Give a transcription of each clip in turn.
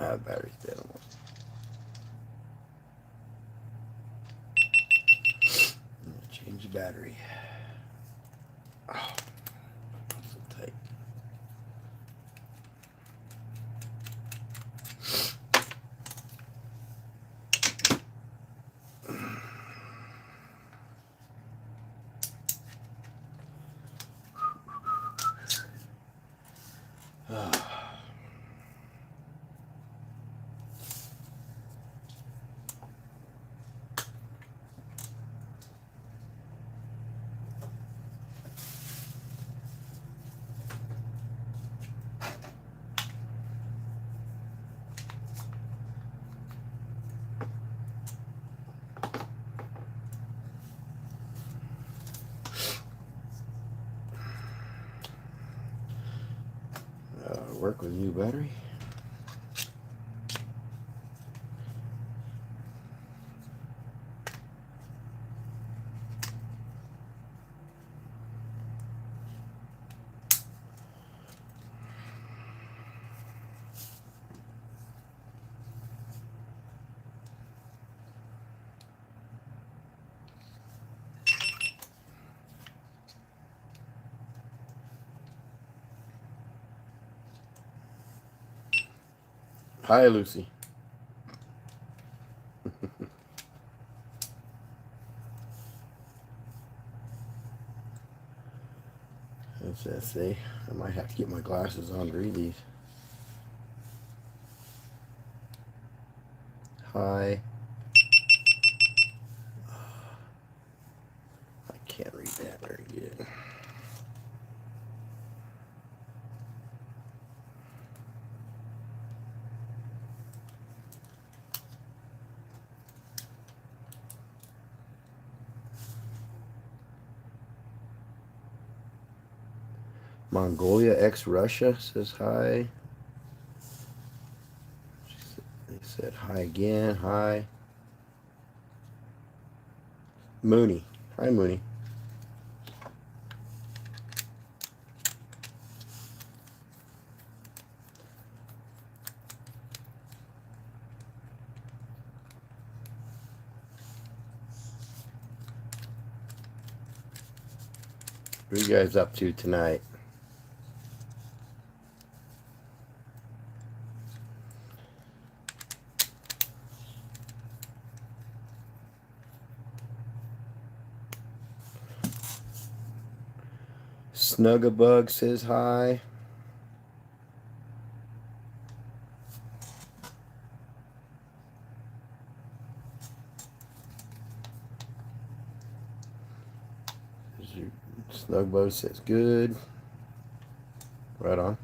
Battery's dead. Change the battery. Oh, so tight. Work with new battery. Hi, Lucy. What's that say? I might have to get my glasses on to read these. Hi. I can't read that very good. Mongolia ex Russia says hi. They said hi again. Hi. Mooney. Hi, Mooney. What are you guys up to tonight? Snugabug says hi. Snugbug says good. Right on.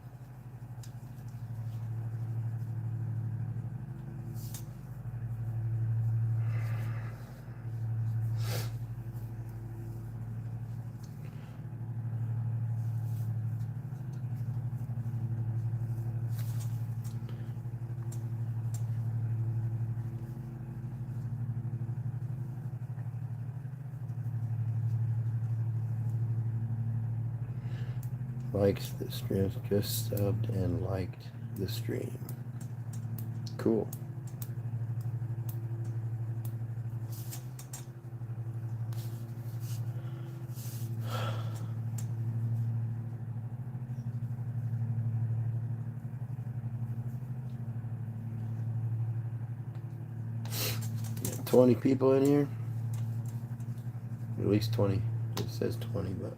Likes the stream, just subbed and liked the stream. Cool. Got 20 people in here. At least 20. It says 20, but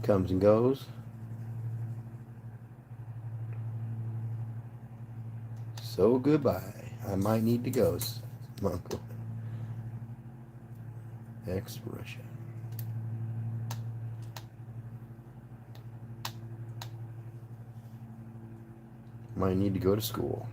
comes and goes. So goodbye. I might need to go. Monk. Ex-Russia. Might need to go to school.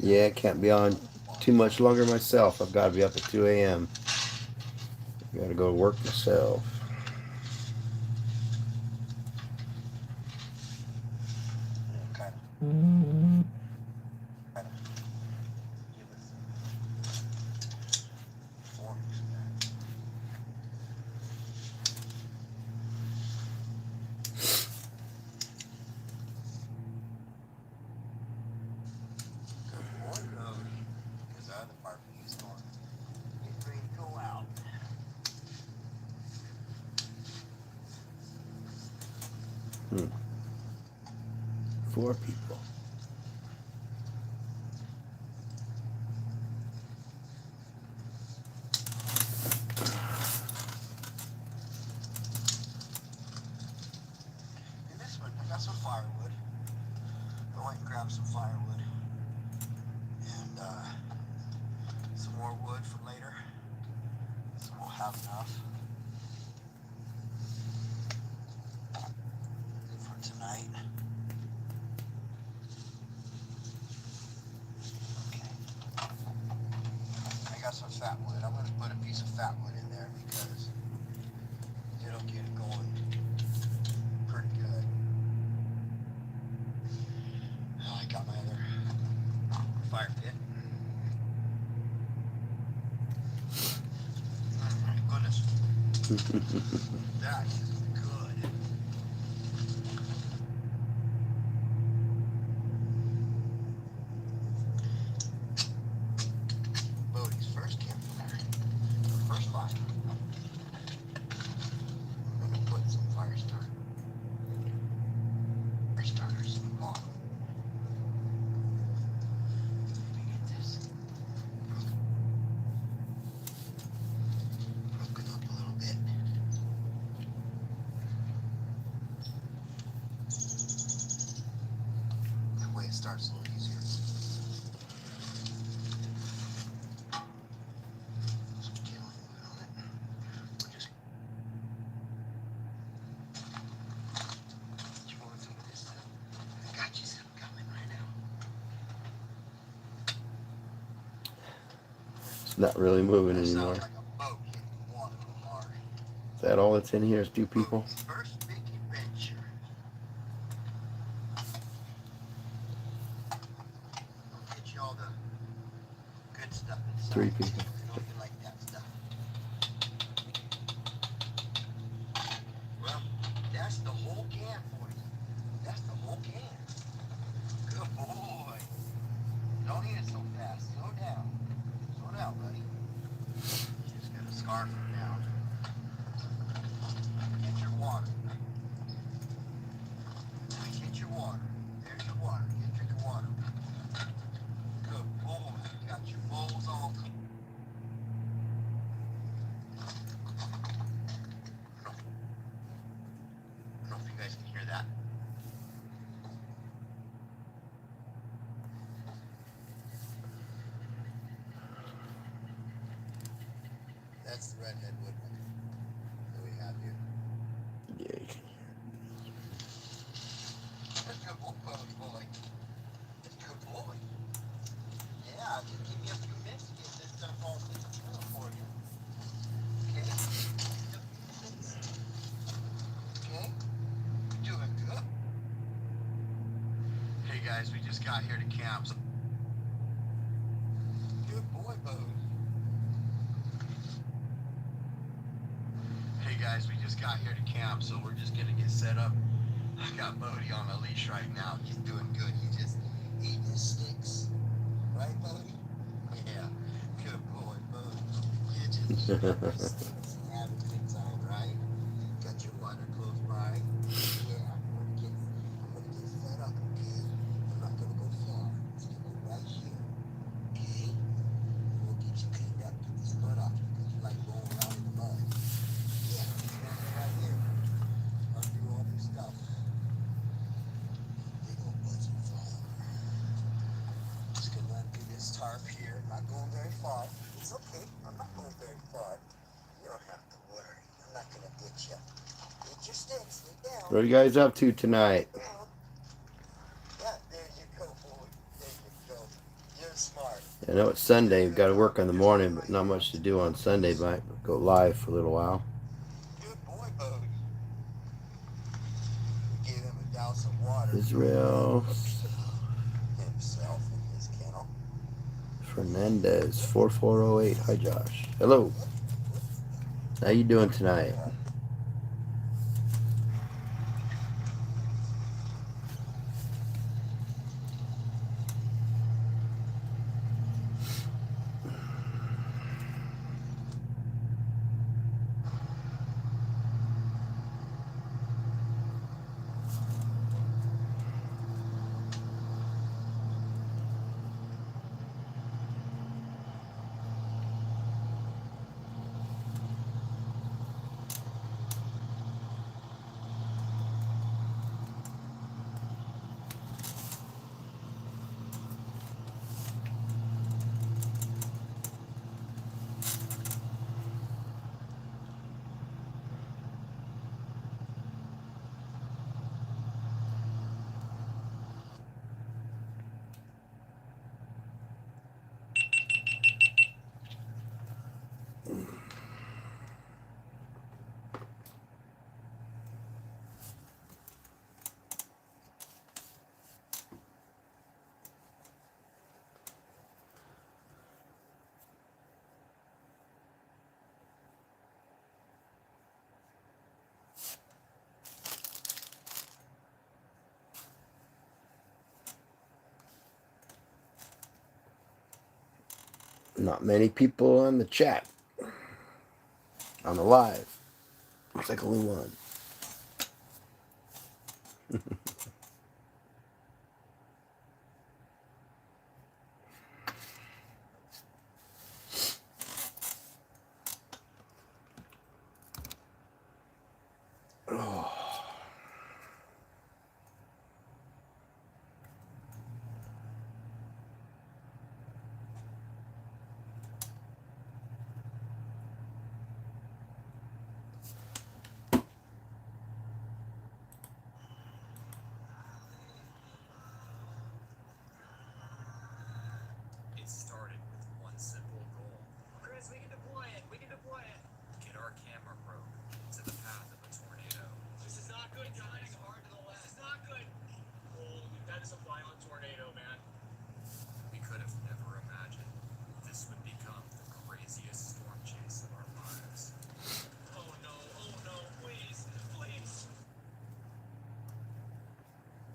Yeah, I can't be on too much longer myself. I've got to be up at 2 a.m. Got to go to work myself. Hmm. 4 people. And this one, I got some firewood. I went and grabbed some firewood. And some more wood for later. So we'll have enough for tonight. Okay. I got some fat wood. I'm going to put a piece of fat wood in there because it'll get it going pretty good. I got my other fire pit. Oh my goodness. That is good. Bodie's first campfire. First fire. I'm going to put some fire starters in the bottom. Let me get this broken up a little bit. That way it starts a little easier. Some kindling wood on it. We're just. You want some of this stuff? I got you some coming right now. It's not really moving That anymore. sounds like a boat hitting water hard. Is that all that's in here is 2 people? Bodie's first big adventure. I'll get you all the good stuff inside. 3 people. I know you like that stuff. Well, that's the whole can for you. That's the whole can. Good boy. Don't eat it so fast. Slow down. Slow down, buddy. Just gotta scarf it down. Get your water. Get your water. There's your water. Get a drink of water. Good boy. Got your bowls all clean. I don't know if you guys can hear that. That's the redhead woodman that we have here. Yeah, you can hear Good boy. Good boy. Yeah, just give me a few minutes to get this stuff all together for you. Okay? Okay? You're doing good. Hey guys, we just got here to camp. Good boy, Bo. Hey guys, we just got here to camp, so we're just gonna get set up. I got Bodie on a leash right now. He's doing good. He's just eating his sticks. Right, Bodie? Yeah. Good boy, Bodie. You're just eating your sticks and having a good time, right? Got your water close by. Yeah, I'm gonna get set up, okay? I'm not gonna go far. It's gonna go right here. Okay? We'll get you cleaned up, get this mud off you because you like rolling around in the mud. Yeah, right here. Undo all this stuff. Big old buds and fly over. Just gonna undo this tarp here. Not going very far. It's okay. I'm not going very far. You don't have to worry. I'm not gonna get you. Get your sticks. Lay down. What are you guys up to tonight? Lay down. Yeah, there you go, boy. There you go. You're I know it's Sunday. We've got to work in the morning, but not much to do on Sunday. Might go live for a little while. Good boy, Bodie. Gave him a douse of water. Israel Himself in his kennel. Fernandez 4408. Hi, Josh. Hello. How you doing tonight? Not many people on the chat. On the live. Looks like only one. Oh. It started with one simple goal. Chris, we can deploy it. We can deploy it. Get our camera probe into the path of a tornado. This is not good, guys. It's hard to the left. This is not good. Oh, that is a violent tornado, man. We could have never imagined this would become the craziest storm chase of our lives. Oh no, please, please.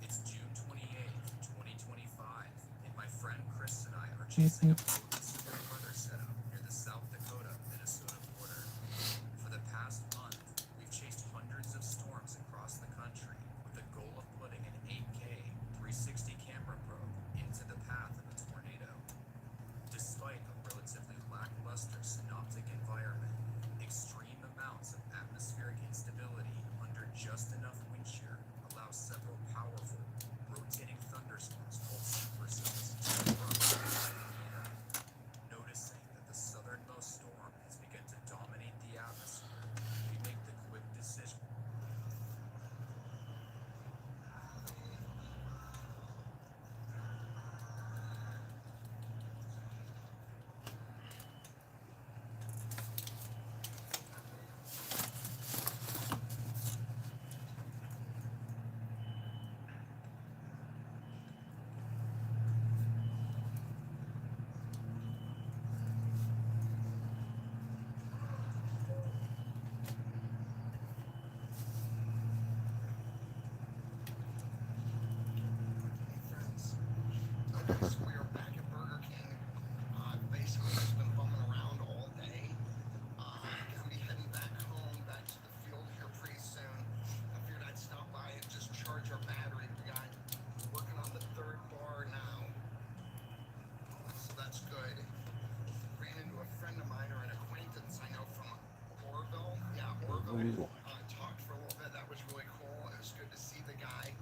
It's June 28th, 2025, and my friend Chris and I are chasing a boat with severe weather setup near the South Dakota-Minnesota border. For the past month, we've chased hundreds of storms across the country with the goal of putting an 8K 360 camera probe into the path of a tornado. Despite a relatively lackluster synoptic environment, extreme amounts of atmospheric instability under just enough wind shear allow several powerful, rotating thunderstorms called supercells to erupt inside the air. Noticing that the southernmost storm has begun to dominate the atmosphere, we make the quick decision. Friends. Okay, so we are back at Burger King. Basically, just been bumming around all day. Gonna be heading back home, back to the field here pretty soon. I figured I'd stop by and just charge our battery. We got working on the third bar now, so that's good. Ran into a friend of mine or an acquaintance I know from Orville. Yeah, Orville. Talked for a little bit. That was really cool. It was good to see the guy.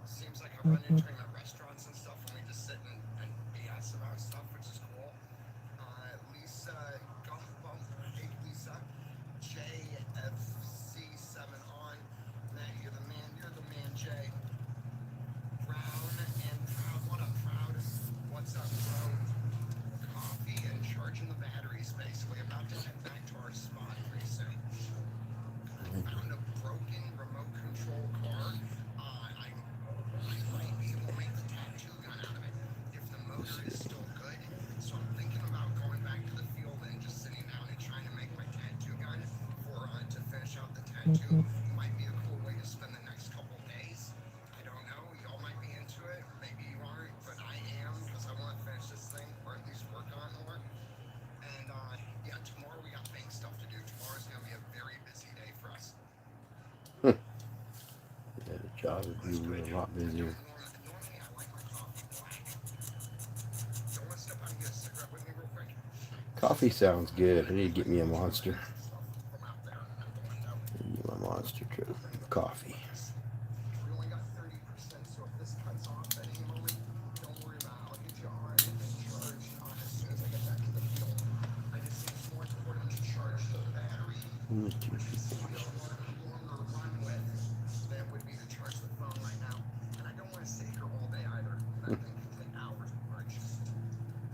Seems like I run into him at restaurants and stuff, and we just sit and BS about stuff, which is cool. Lisa, hey Lisa, JFC7 on. Matt, you're the man, Jay. Brown and Proud, what up, Proud? What's up, bro? too. Might be a cool way to spend the next couple days. I don't know. Y'all might be into it. Maybe you aren't, but I am because I want to finish this thing or at least work on more. And yeah, tomorrow we got bank stuff to do. Tomorrow's gonna be a very busy day for us. Yeah, the job would be a lot busier. Normally I like my coffee black. Don't want to step out and get a cigarette with me real quick. Coffee sounds good. I need to get me a monster. Stuff from out there at the window. Get my monster truck. Coffee. We only got 30%, so if this cuts off at any moment, don't worry about it. I'll get you on and charged on as soon as I get back to the field. I just think it's more important to charge the battery Only 2 people. longer run with than it would be to charge the phone right now. And I don't want to sit here all day either. That thing can take hours or just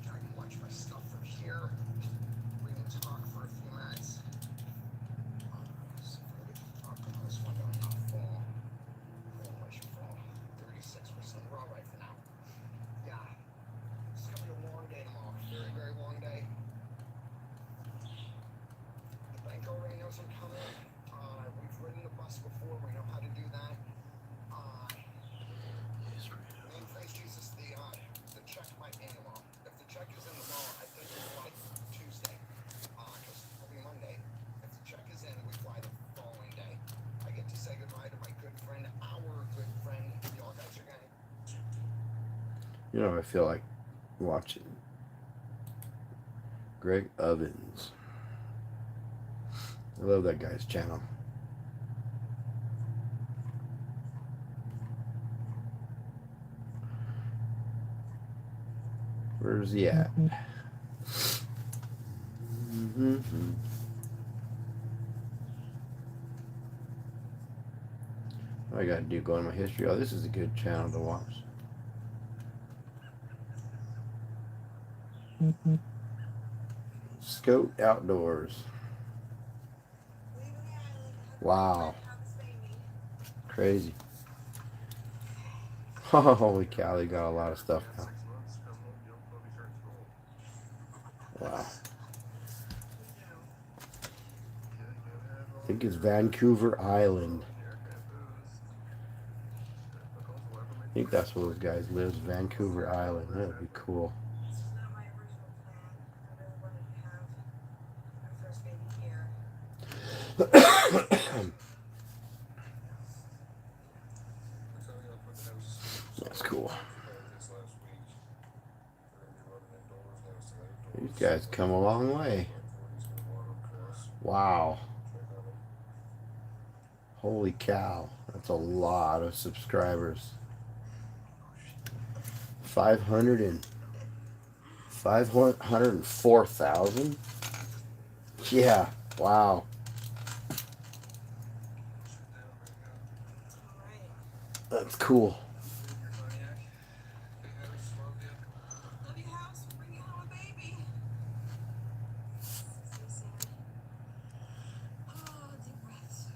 I can watch my stuff from here. We can talk for a few minutes. So if I get to talk on this window and not fall. I should fall. 36% raw right for now. Yeah. It's gonna be a long day tomorrow. Very, very long day. The bank already knows I'm coming. We've ridden the bus before. We know how to do that. Name praise Jesus. The check might be in tomorrow. If the check is in tomorrow, I think we fly Tuesday. Because it'll be Monday. If the check is in, we fly the following day. I get to say goodbye to my good friend, our good friend. Y'all guys are gonna. You know, I feel like watching Greg Ovens. I love that guy's channel. Where's he at? What I gotta do, go in my history. Oh, this is a good channel to watch. Scout Outdoors. Wow. Crazy. Holy cow, they got a lot of stuff now. Wow. I think it's Vancouver Island. I think that's where those guys live, Vancouver Island. That would be cool. This is not my original plan. I really wanted to have my first baby here. That's cool. These guys come a long way. Wow. Holy cow. That's a lot of subscribers. 504,000? Yeah. Wow. That's cool. Love you, house. We're bringing home a baby. So sad. Oh, deep breaths.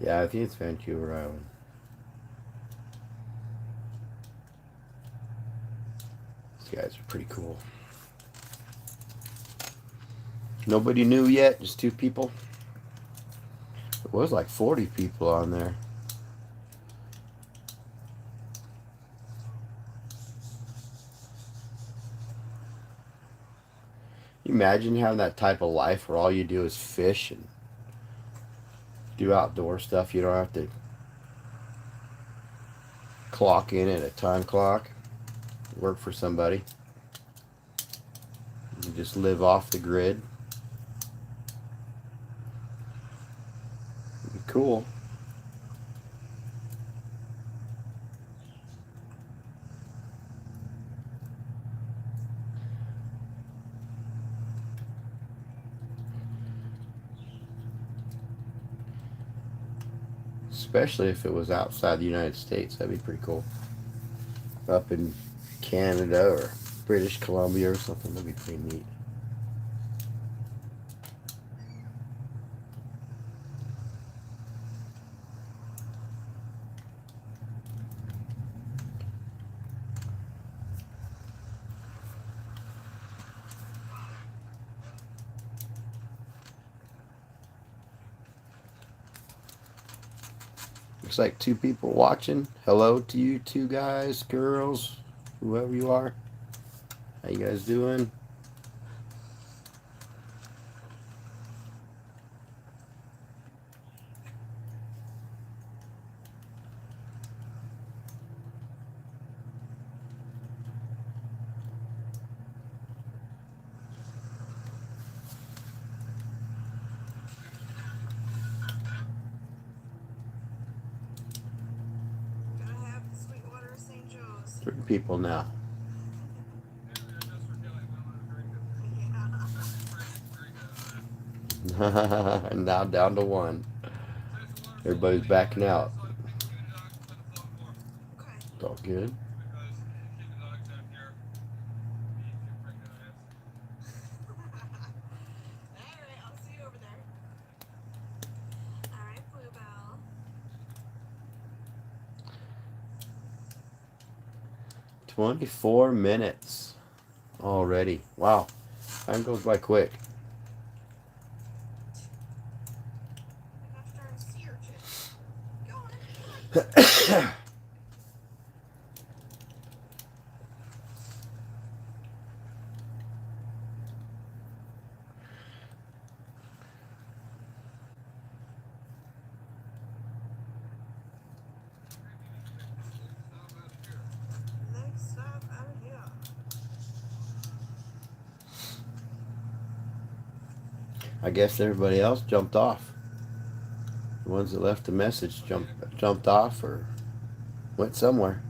Yeah, I think it's Vancouver Island. These guys are pretty cool. Nobody knew yet, just 2 people. It was like 40 people on there. You imagine having that type of life where all you do is fish and do outdoor stuff. You don't have to clock in at a time clock, work for somebody. You just live off the grid. It'd be cool. Especially if it was outside the United States, that'd be pretty cool. Up in Canada or British Columbia or something, that'd be pretty neat. Looks like 2 people watching. Hello to you 2 guys, girls, whoever you are. How you guys doing? Gotta have the sweet water of St. Joe's. 3 people now. Yeah. Now down to 1. Everybody's backing out. Okay. It's all good. Alright, I'll see you over there. Alright, Bluebell. 24 minutes already. Wow. Time goes by quick. Gosh darn sea urchin. Go on, come on. Next stop out of here. I guess everybody else jumped off. The ones that left a message jumped off or went somewhere.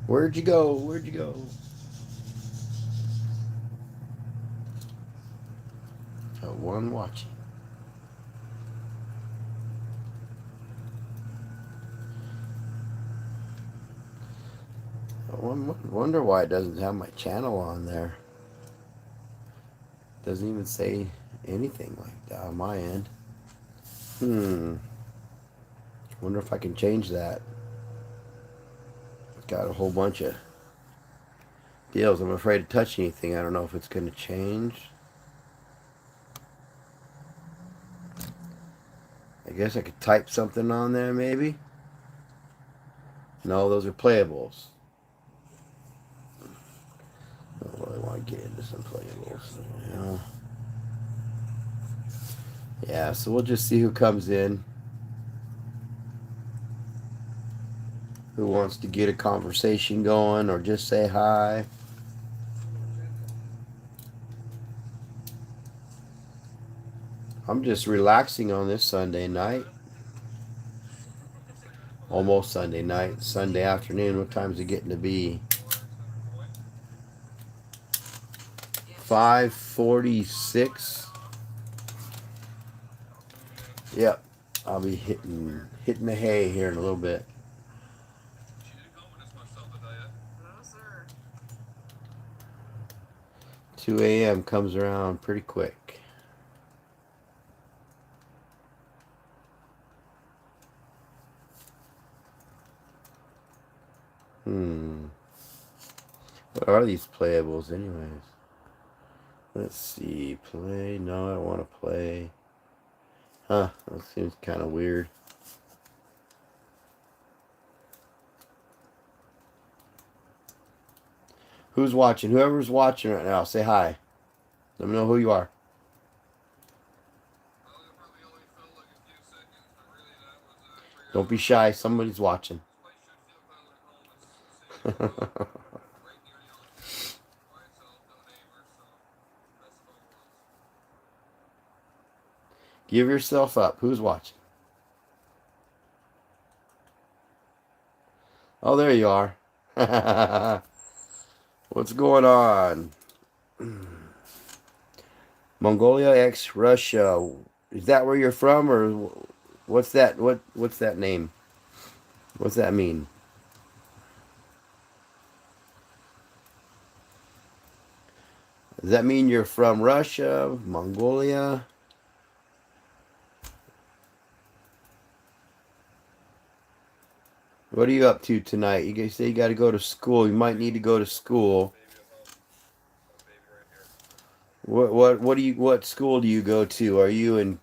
Where'd you go? Where'd you go? Got 1 watching. I wonder why it doesn't have my channel on there. Doesn't even say anything like that on my end. Wonder if I can change that. It's got a whole bunch of deals. I'm afraid to touch anything. I don't know if it's going to change. I guess I could type something on there maybe. No, those are playables. I don't really want to get into some playables. Yeah. Yeah, so we'll just see who comes in. Who wants to get a conversation going or just say hi. I'm just relaxing on this Sunday night. Almost Sunday night. Sunday afternoon. What time is it getting to be? 5:46. Yep. I'll be hitting the hay here in a little bit. No, sir. 2 a.m. comes around pretty quick. What are these playables anyways? Let's see. Play. No, I don't want to play. Huh. That seems kind of weird. Who's watching? Whoever's watching right now, say hi. Let me know who you are. Don't be shy. Somebody's watching. Give yourself up. Who's watching? Oh, there you are. What's going on? Mongolia x Russia. Is that where you're from, or what's that? What's that name? What's that mean? Does that mean you're from Russia, Mongolia? What are you up to tonight? You guys say you got to go to school. You might need to go to school. What school do you go to? Are you in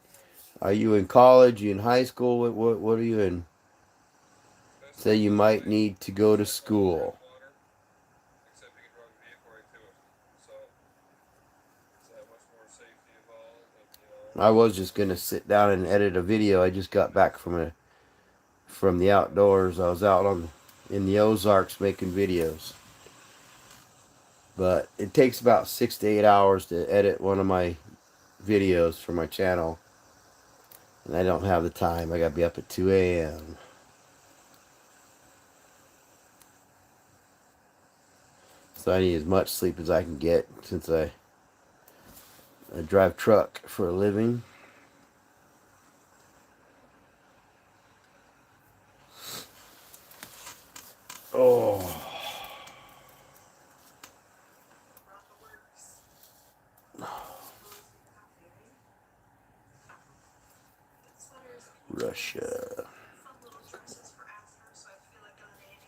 college? Are you in high school? What are you in? Say you might need to go to school. Except you can drive a vehicle right to it. So it's that much more safety involved, and I was just gonna sit down and edit a video. I just got back from the outdoors. I was out in the Ozarks making videos. But it takes about 6 to 8 hours to edit one of my videos for my channel. And I don't have the time. I gotta be up at 2 a.m. So I need as much sleep as I can get since I drive truck for a living. Oh, Brought the works. Sweaters, Russia. fun little dresses for after, so I feel like I'm an 80.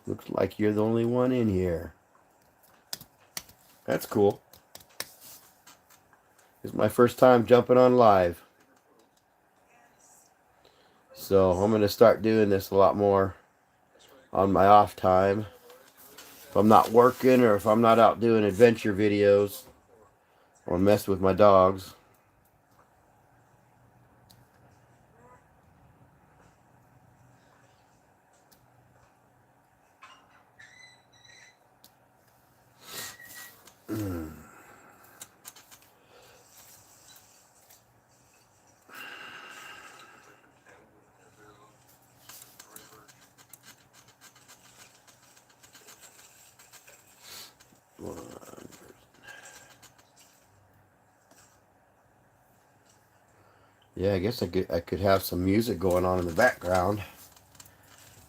Looks like you're the only one in here. That's cool. It's my first time jumping on live. Yes. So I'm going to start doing this a lot more on my off time. If I'm not working or if I'm not out doing adventure videos or mess with my dogs. Yeah, I guess I could have some music going on in the background.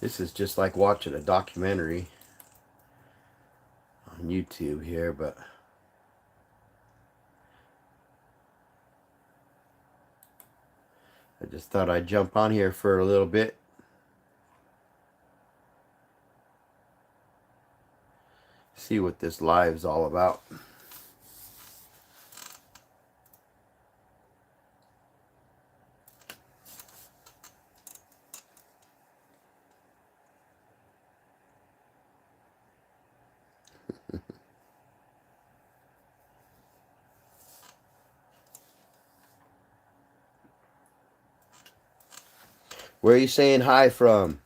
This is just like watching a documentary on YouTube here, but I just thought I'd jump on here for a little bit. See what this live's all about. Where are you saying hi from?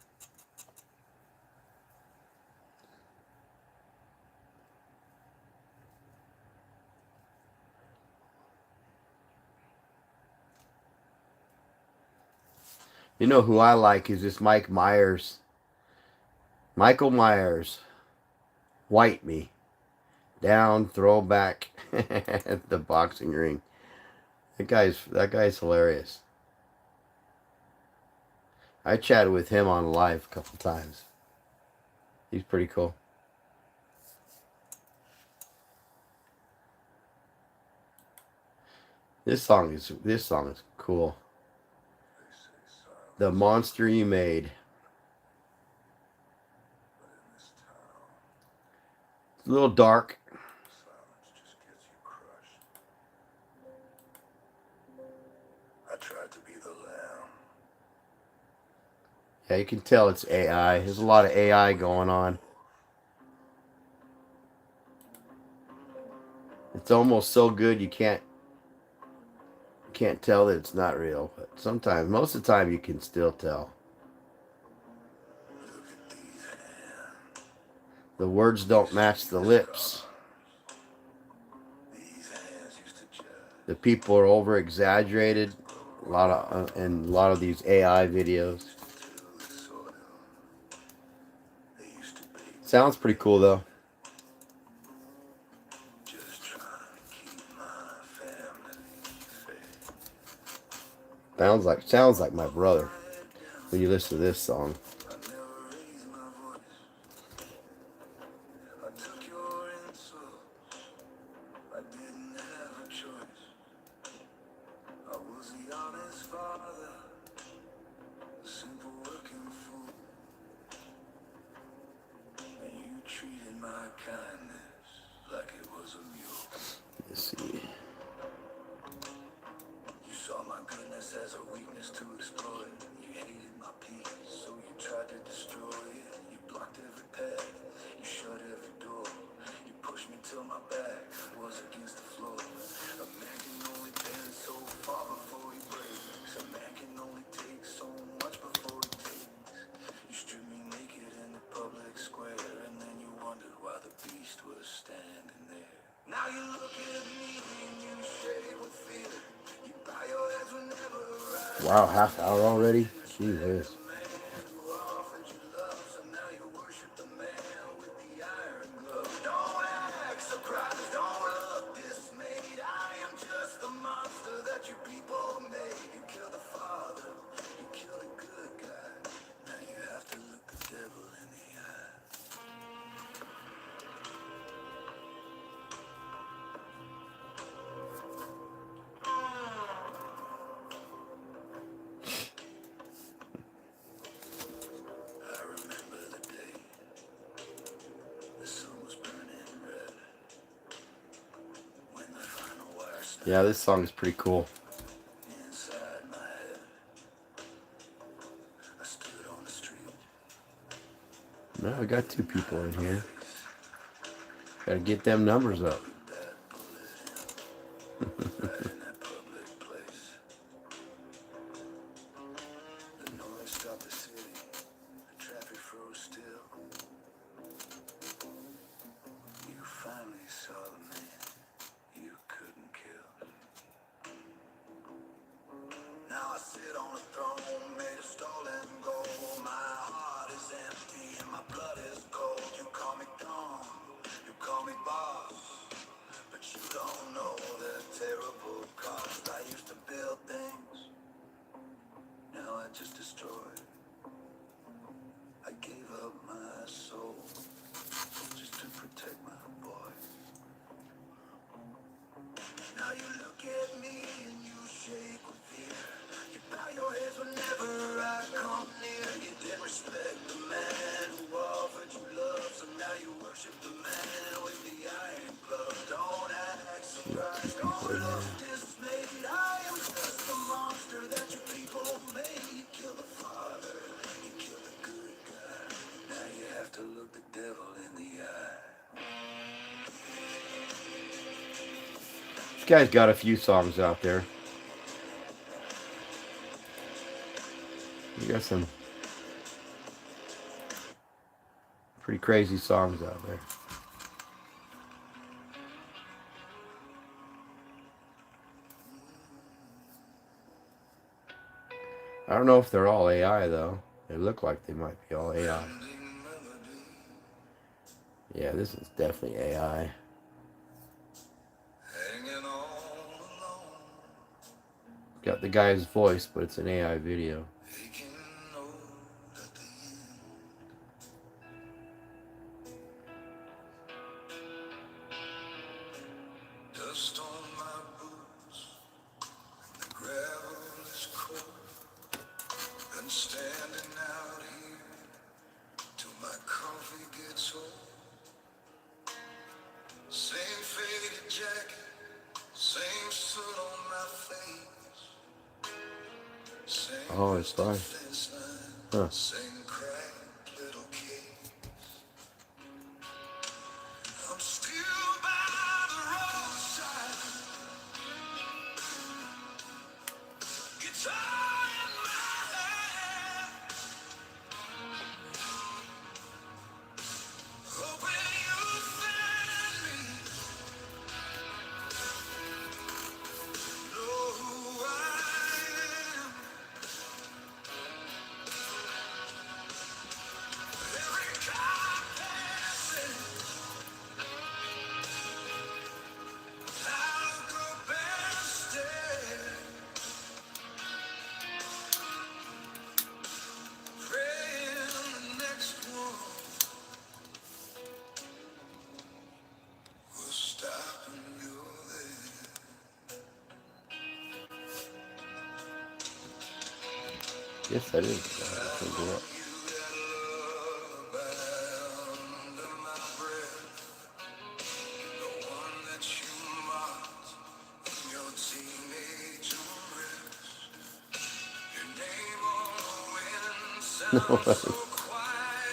You know who I like is this Mike Myers. Michael Myers. White me. Down, throw back at the boxing ring. That guy's hilarious. I chatted with him on live a couple times. He's pretty cool. This song is cool. The Monster You Made. It's a little dark. I tried to be the lamb. Yeah, you can tell it's AI. There's a lot of AI going on. It's almost so good you can't tell that it's not real. But sometimes, most of the time, you can still tell. The words don't match the lips. The people are over exaggerated. A lot of these AI videos. Sounds pretty cool though. Sounds like my brother when you listen to this song. my kindness like it was a mule. Let's see. You saw my goodness as a weakness to exploit. You hated my peace, so you tried to destroy it. You blocked every path, you shut every door. You pushed me till my back was against the floor. A man can only bend so far before he breaks. A man can only take so much before he takes. You stripped me naked in the public square, and then you wondered why the beast was standing there. Now you look at me and you shake with fear. You bow your heads whenever I Wow, half hour already? Gee whiz. man who offered you love, so now you worship the man with the iron glove. Don't act surprised, don't look dismayed. I am just the monster that you people made. You killed the father, you killed a good guy. Now you have to look the devil in the eye. I remember the day the sun was burning red. When the final wire snapped Yeah, this song is pretty cool. inside my head, I stood on the street. No, we got two people in here. Face Gotta get them numbers up. that bullet in, right in that public place. The noise stopped the city, the traffic froze still. You finally saw the man you couldn't kill. Now I sit on a throne made of stolen gold. My heart is empty and my blood is cold. You call me Don, you call me boss, but you don't know the terrible cost. I used to build things, now I just destroy. I gave up my soul just to protect my boy. Now you look at me and you shake with fear. You bow your heads whenever I come near. You didn't respect the man who offered you love, so now you worship the man with the iron glove. Don't act surprised, don't look dismayed. I am just the monster that you people made. You killed the father, you killed the good guy. Now you have to look the devil in the eye. This guy's got a few songs out there. We got some pretty crazy songs out there. I don't know if they're all AI though. They look like they might be all AI. Yeah, this is definitely AI. Hanging all alone, Got the guy's voice, but it's an AI video. aching old at the end. Dust on my boots, the gravel is cold. I'm standing out here till my coffee gets old. Same faded jacket, same soot on my face. Same Oh, it's fine. fence line, Huh. same cracked little cave. I'm still by the roadside, guitar in my hand, hoping you'll find me, know who I am. Every car passing, I look up and stare, praying the next one will stop when you're there. Yes, that is. I can do it. You got lullaby under my breath. Nobody.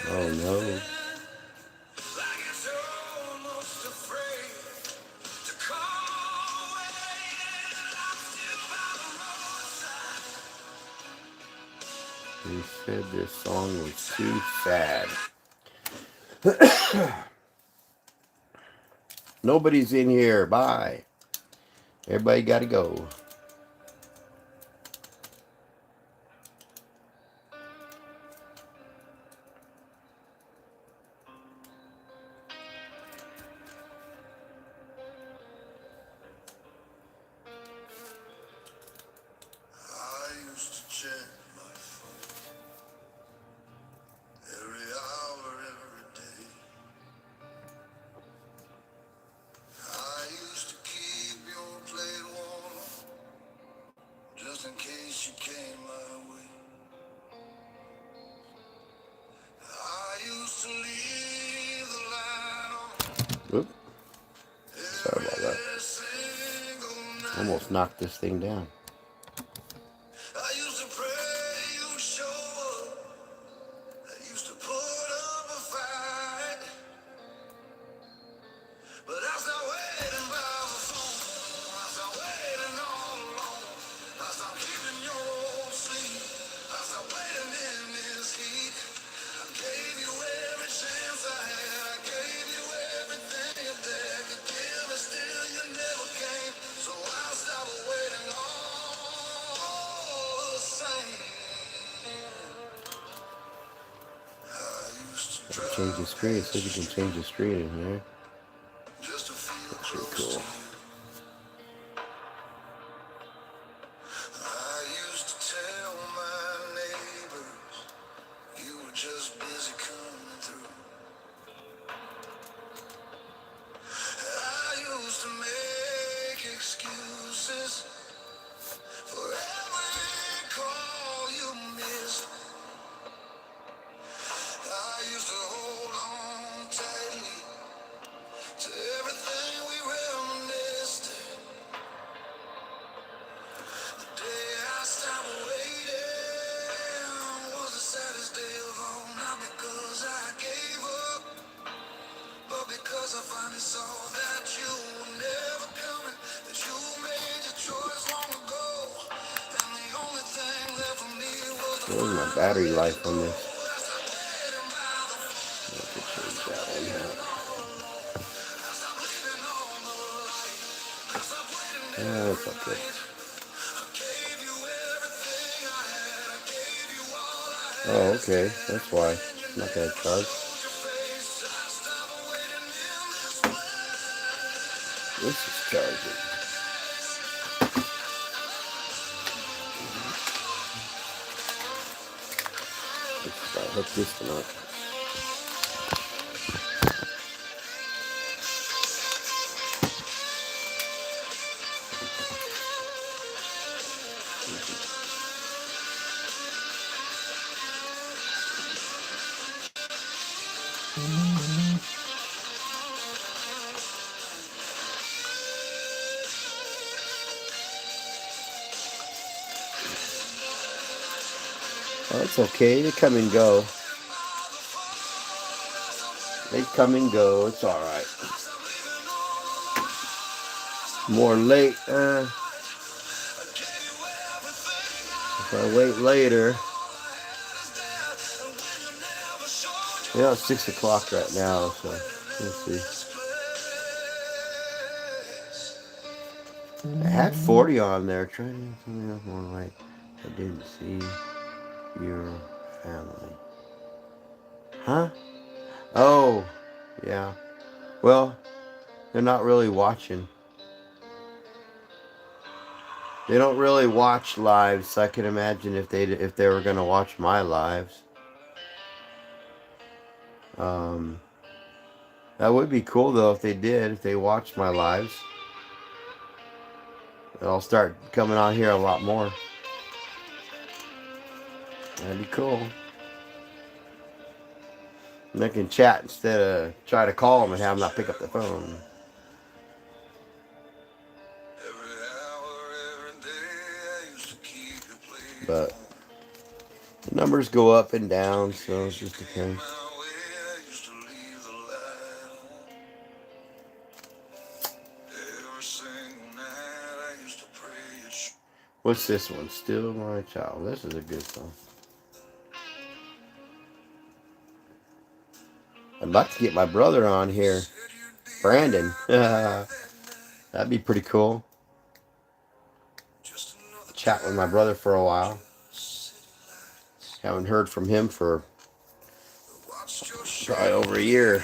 Oh no. Like it's almost afraid to come away, and I'm still by the roadside. He said this song was too sad. Nobody's in here. Bye. Everybody got to go. I used to check my phone every hour, every day. I used to keep your plate warm just in case you came my way. I used to leave the light on Oop. Sorry about that. every single night. Almost knocked this thing down. I used to pray you'd show up. I used to put up a fight, but I stopped waiting by the phone. I stopped waiting all alone. I stopped keeping your old sleep. I stopped waiting in this heat. I gave you every chance I had. I gave you everything your dad could give, and still you never came. So I stopped waiting all the same. I used to Change the drive screen. It says you can past change the screen in here. just to feel That's pretty close to cool. you. I used to tell my neighbors you were just busy coming through. I used to make excuses for every call you missed. I used to hold on tightly to everything we reminisced. The day I stopped waiting was the saddest day of all. Not because I gave up, but because I finally saw that you were never coming, that you made your choice long ago. And the only thing left for me was to What was my finally battery let you life go. on this? I stopped waiting by the phone. I have to I change stopped that one waiting out. all alone. I stopped leaving on the light. I stopped waiting That's every okay. night. I gave you everything I had. I gave you all I Oh, had. okay. Instead, That's why. when you It's not going to never charge. showed your face, I stopped waiting in this This is charging. Let's see if I hook this one up. Oh, it's okay. They come and go. They come and go. It's all right. More late. If I wait later. Yeah, it's 6 o'clock right now, so we'll see. I had 40 on there. Trying to something else more like I didn't see your family. Huh? Oh, yeah. Well, they're not really watching. They don't really watch lives, so I can imagine if they were gonna watch my lives. That would be cool though if they did. If they watched my lives, I'll start coming on here a lot more. That'd be cool. And they can chat instead of try to call them and have them not pick up the phone. But The numbers go up and down, so it just depends. What's this one? Still My Child. This is a good song. I'd like to get my brother on here. Brandon. That'd be pretty cool. Chat with my brother for a while. Haven't heard from him for probably over a year.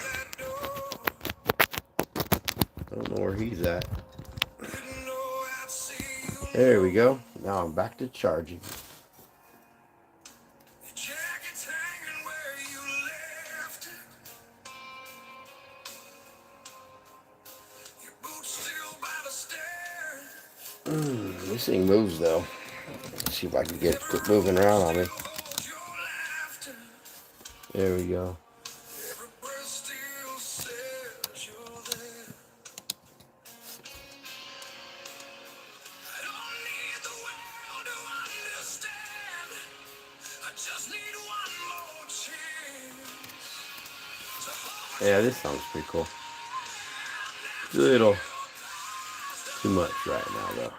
I don't know where he's at. There we go. Now I'm back to charging. This thing moves though. Let's see if I can get it to quit moving around on me. There we go. Yeah, this song's pretty cool. It's a little too much right now, though.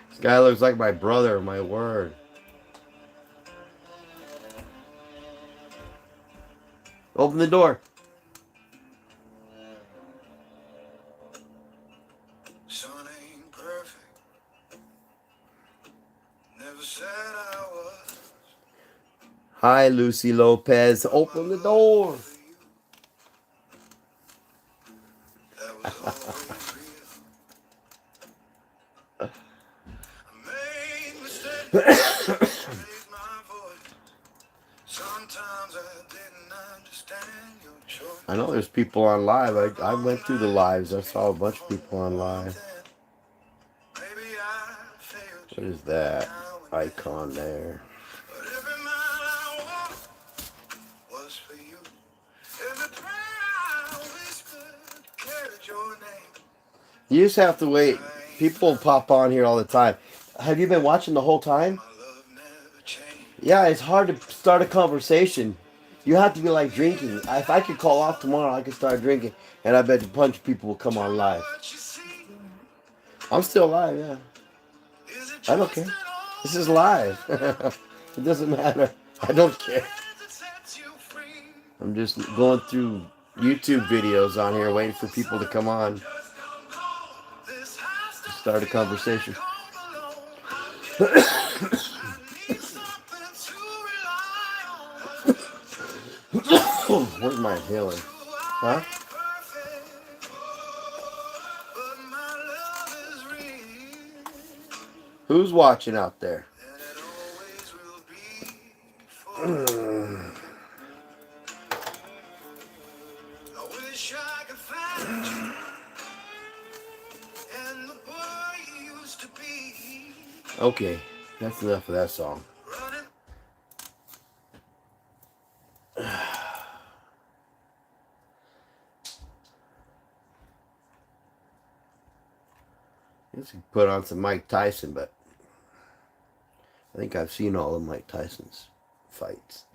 This guy looks like my brother, my word. Open the door. Son ain't perfect. Never said I was. Hi, Lucy Lopez. Open the door. That was always real. I made mistakes. Raised my voice. Sometimes I didn't understand your choice. I know there's people on live. I went through the lives. I saw a bunch of people on live. Maybe I failed What you is that now and then. icon there? But every mile I walked was for you. Every prayer I whispered carried your name. You just have to wait. People pop on here all the time. Have you been watching the whole time? My love never changed. Yeah, it's hard to start a conversation. You have to be like drinking. If I could call off tomorrow, I could start drinking, and I bet a bunch of people will come on live. What you see, I'm still live, yeah. is it I don't just care. an This is live. It doesn't matter. I don't care. that sets you free? I'm just going through YouTube videos on here, waiting for people to come on This house to don't start a feel like conversation. home alone. I need something to rely on. Where's my inhaler? Huh? Perfect, but my love is real, Who's watching out there? and it always will be forever. I wish I could find you and the boy you used to be. Okay, that's enough of that song. Running. I guess we could put on some Mike Tyson, but I think I've seen all of Mike Tyson's fights.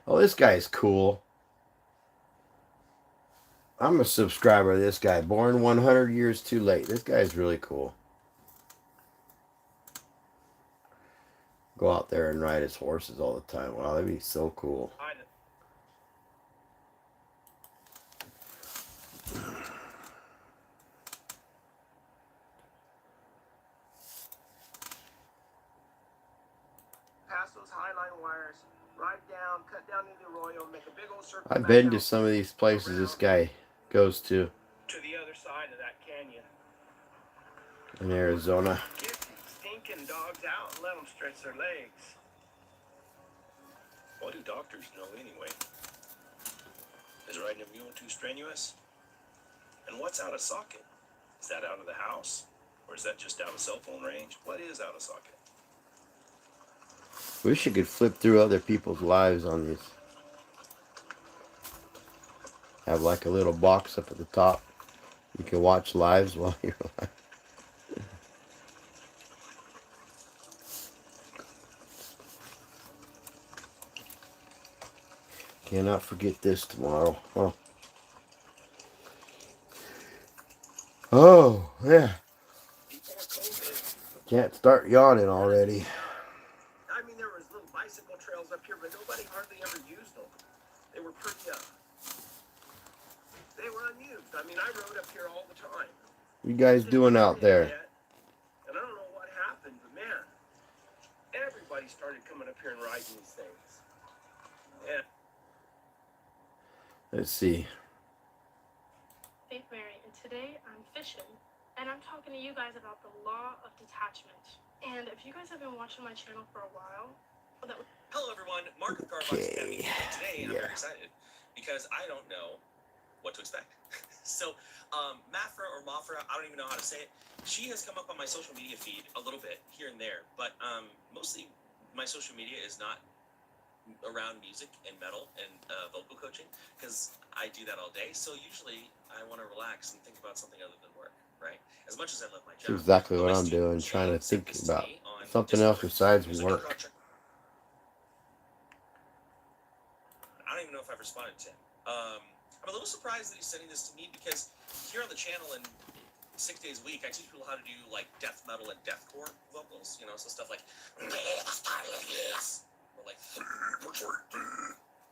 Oh, this guy's cool. I'm a subscriber of this guy. Born 100 years too late. This guy's really cool. Go out there and ride his horses all the time. Wow, that'd be so cool. Pass those highline wires, ride down, cut down into the arroyo, make a big old circle. I've back been out to some of these places this guy goes to the other side of that canyon. in Arizona. Get these stinking dogs out and let them stretch their legs. What do doctors know anyway? Is riding a mule too strenuous? And what's out of socket? Is that out of the house? Or is that just out of cell phone range? What is out of socket? Wish you could flip through other people's lives on these. Have like a little box up at the top. You can watch lives while you're live. Cannot forget this tomorrow. Oh. Oh, yeah. Can't start yawning already. I mean, there was little bicycle trails up here, but nobody hardly ever used them. They were pretty, they were unused. I mean, I rode up here all the time. You guys doing out there? And I don't know what happened, but man, everybody started coming up here and riding these things. Yeah. Let's see. Faith Mary, and today I'm fishing, and I'm talking to you guys about the law of detachment. And if you guys have been watching my channel for a while, well, that Hello everyone, Mark with Car Box Academy. Today I'm very excited because I don't know what to expect. So, Mafra or Mafra, I don't even know how to say it. She has come up on my social media feed a little bit here and there, but mostly my social media is not around music and metal and vocal coaching because I do that all day. So usually I want to relax and think about something other than work, right? As much as I love my job. That's exactly what I'm doing, trying to think about something else besides work. I don't even know if I've responded to him. I'm a little surprised that he's sending this to me because here on the channel in 6 days a week, I teach people how to do like death metal and deathcore vocals, you know, so stuff like or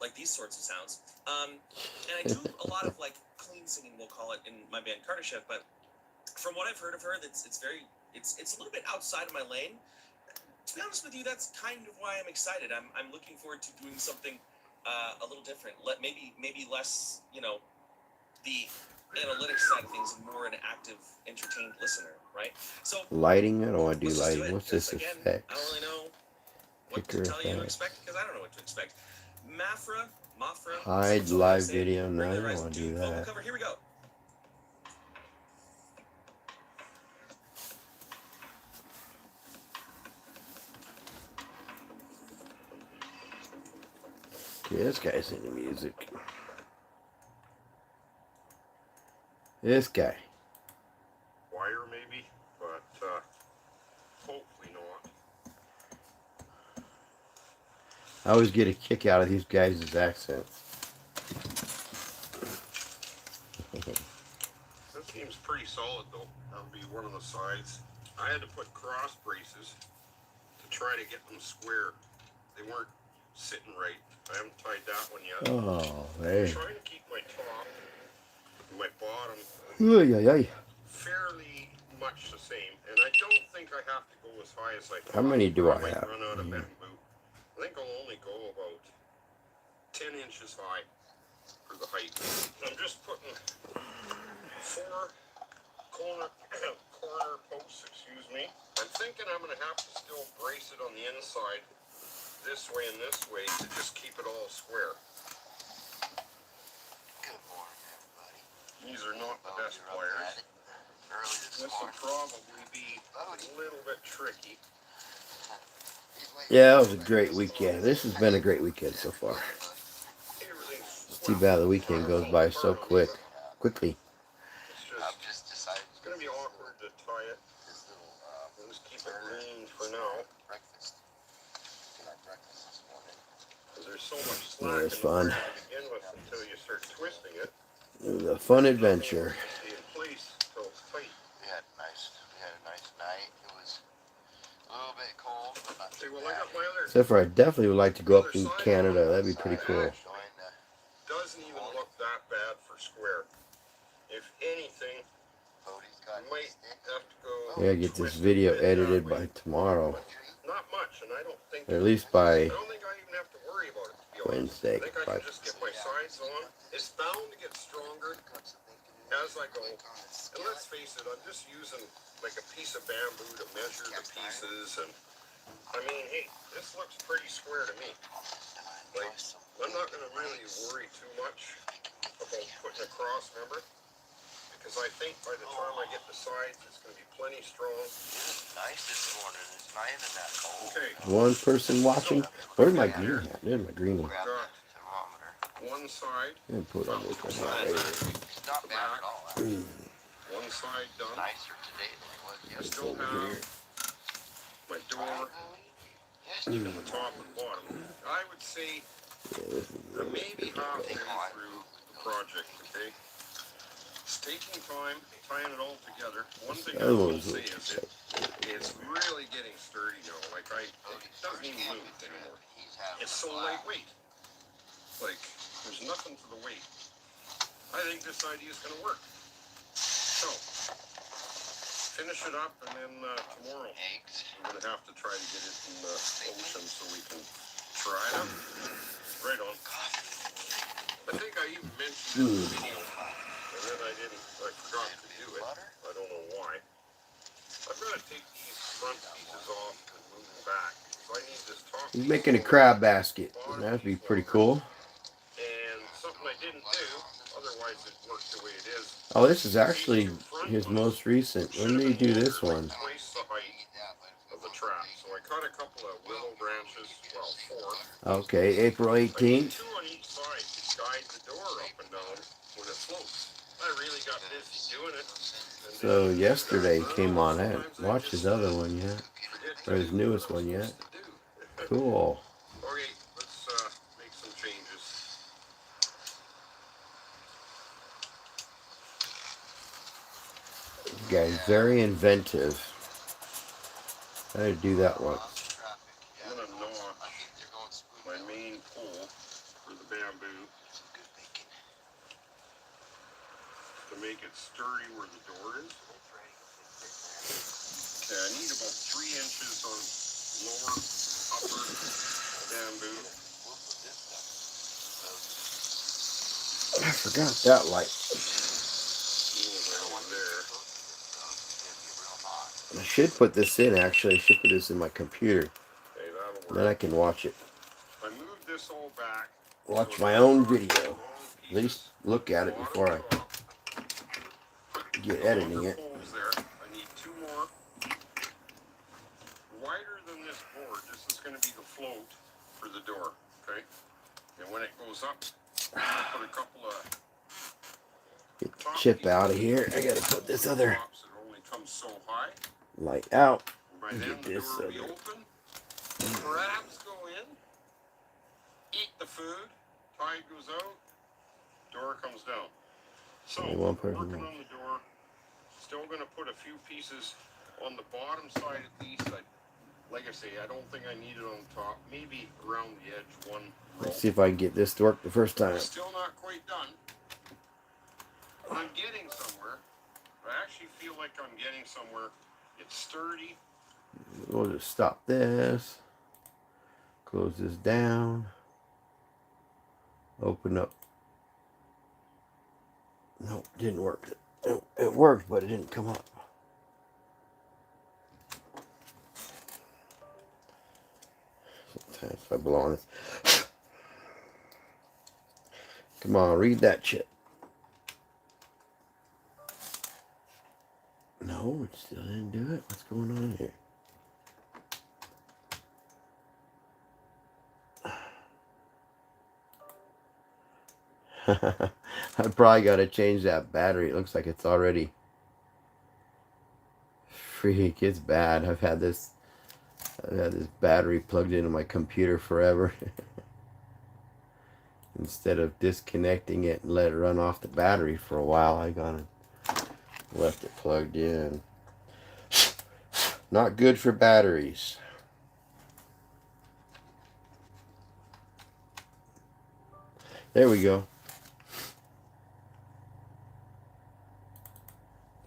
like these sorts of sounds. And I do a lot of like clean singing, we'll call it, in my band Carter Chef, but from what I've heard of her, it's a little bit outside of my lane. To be honest with you, that's kind of why I'm excited. I'm looking forward to doing something a little different. Maybe less, you know, the analytics side of things and more an active, entertained listener, right? So lighting, I don't want to do let's just do lighting. it, What's this 'cause again, effect? I don't really know what Kicker to tell you to effects. expect because I don't know what to expect. Mafra, Hide so what I live say, video. No, I regular don't rise want to do vocal that. cover. Here we go. Okay, this guy's into music. This guy. Wire maybe, but hopefully not. I always get a kick out of these guys' accents. That seems pretty solid though. That would be one of the sides. I had to put cross braces to try to get them square. They weren't sitting right. I haven't tied that one yet. Oh, hey. I'm trying to keep my top and my bottom fairly much the same. And I don't think I have to go as high as I thought. How many do I might have? run out of bamboo. I think I'll only go about 10 inches high for the height. I'm just putting 4 corner posts, excuse me. I'm thinking I'm going to have to still brace it on the inside this way and this way to just keep it all square. Good morning, everybody. These are not the best You're up at wires. it early This will morning. probably be a little bit tricky. Yeah, that was a great weekend. This has been a great weekend so far. It's too bad the weekend goes by so quickly. I've just decided It's going to be awkward to tie it. this little We'll just keep it lean for now. breakfast. Get our breakfast this morning. Because there's so much It slack was in the fun. wire to begin with until you start twisting it. It was a fun adventure. Stay in place until it's tight. We had a nice night. It was a little bit cold, but not Okay, too well, I bad. got my other Except for I definitely would like to go up in Canada. That'd be pretty cool. Enjoying the doesn't even look that bad for square. If anything, Bodie's got you might stick. have to go. I gotta get this video edited by tomorrow. Not much, and I don't think. Or at least by I don't think I even have to worry about it. To be honest. Wednesday. I think I can just get my sides on. It's bound to get stronger as I go. And let's face it, I'm just using like a piece of bamboo to measure the pieces, and I mean, hey, this looks pretty square to me. Like, I'm not going to really worry too much about putting a cross, remember? because I think by the time I get the sides, it's going to be plenty strong. It's nice this morning. It's not even that cold. Okay. One person watching. Where's my green hat? There's my green one. Grab Got the thermometer. one side, I'm gonna put on this one here later. It's not bad at all. Actually. one side It's done. nicer today than it was I yesterday. still have my door, Yesterday. the top and bottom. I would say Yeah, this is I'm maybe halfway Take one. through the project, okay? It's taking time, tying it all together. One thing I other will one's a say little is it's really getting sturdy now. Like it doesn't even move anymore. He's having It's so lightweight. Like, there's nothing to the weight. I think this idea is going to work. So, finish it up, and then tomorrow eggs. we're going to have to try to get it in the ocean so we can try it out. Right on. I think I even mentioned it in the video, and then I forgot to do it. I don't know why. I've got to take these front pieces off and move them back. So I need this top He's piece making a on crab basket. bottom That'd be piece pretty longer. cool. And something I didn't do, otherwise it worked the way it is. Oh, this is actually his most recent. When did he do this one? Twice the height of the trap. So I cut a couple of willow branches, well, 4. Okay, April I need 18th. 2 on each side to guide the door up and down when it floats. I really got busy doing it. And So then yesterday I came on. I sometimes haven't watched his other one yet, forget or his to do newest what I'm one yet. supposed to do. Cool. Okay, let's make some changes. This guy's very inventive. I had to do that once. I'm going to notch my main pole for the bamboo to make it sturdy where the door is. Okay, I need about 3 inches on lower, upper bamboo. I forgot that light. I should put this in, actually. I should put this in my computer. Okay, that'll Then I work. can watch it. I moved this all back. Watch my own video. At least look at it before I get editing it. Poles there. I need 2 more. Wider than this board. This is going to be the float for the door. Okay? And when it goes up, I'll put a couple of Get the chip out of here. I gotta put this other tops that only come so high. light out. By And then get the this door will be other. open. Crabs go in. Eat the food. Tide goes out. Door comes down. So, Only one person working watch. on the door. Still going to put a few pieces on the bottom side at least. Like I say, I don't think I need it on the top. Maybe around the edge, 1 row. Let's see if I can get this to work the first time. Still not quite done. I'm getting somewhere. I actually feel like I'm getting somewhere. It's sturdy. We'll just stop this. Close this down. Open up. Nope, didn't work. It worked, but it didn't come up. Sometimes if I blow on it. Come on, read that chip. No, it still didn't do it. What's going on here? I probably got to change that battery. It looks like it's already freak. It's bad. I've had this battery plugged into my computer forever. Instead of disconnecting it and let it run off the battery for a while, I left it plugged in. Not good for batteries. There we go.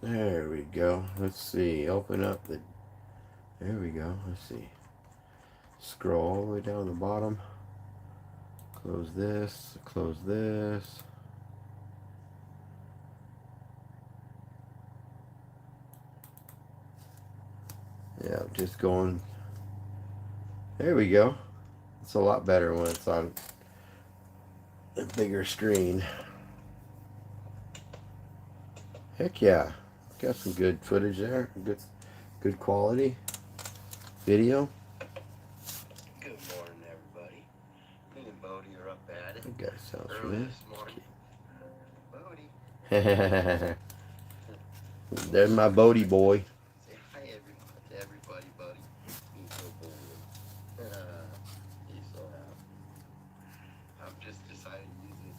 There we go. Let's see. Open up the... There we go. Let's see. Scroll all the way down the bottom. Close this. Close this. Yeah, just going. There we go. It's a lot better when it's on a bigger screen. Heck yeah. Got some good footage there. Good quality video. Good morning, everybody. Me and Bodie are up at it That guy sounds early familiar. this morning. Bodie, There's my Bodie boy. say hi to everybody, buddy. He's so bored. He's so happy. I've just decided to use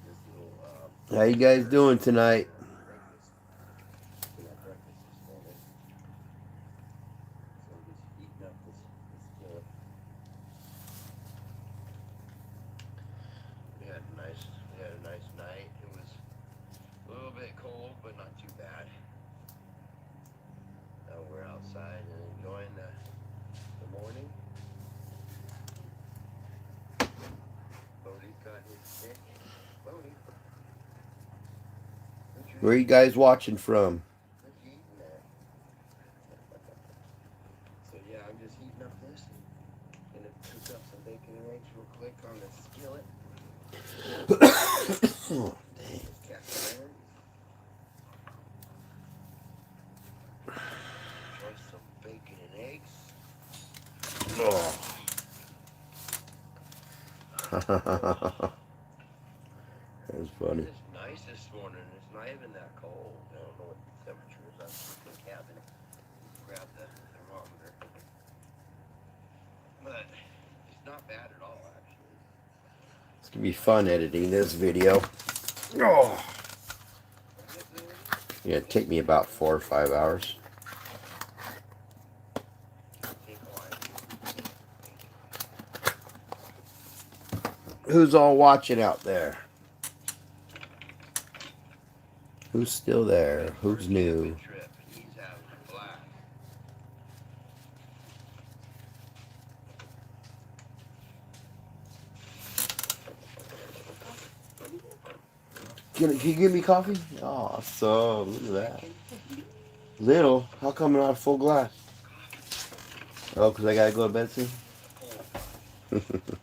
this little How you guys doing tonight? breakfast. We had breakfast this morning. So I'm just heating up this skillet. We had a nice night. It was a little bit cold, but not too bad. Now we're outside and enjoying the morning. Bodie's got his stick. Bodie. Where are you guys watching from? What you eating there? So yeah, I'm just heating up this and gonna cook up some bacon and eggs real quick on the skillet. Oh, dang. Just cast iron. Enjoy some bacon and eggs. Oh. That was funny. It's nice this morning. It's not even that cold. I don't know what the temperature is. I'm in the cabin. Grab the thermometer. But it's not bad at all, actually. It's gonna be fun editing this video. Oh. Yeah, it'd take me about 4 or 5 hours. Take a while. Who's all watching out there? Who's still there? Who's new? Trip. He's having a blast. Can you give me coffee? Awesome. Look at that. Little? How come not a full glass? Oh, because I gotta go to bed soon? A little bit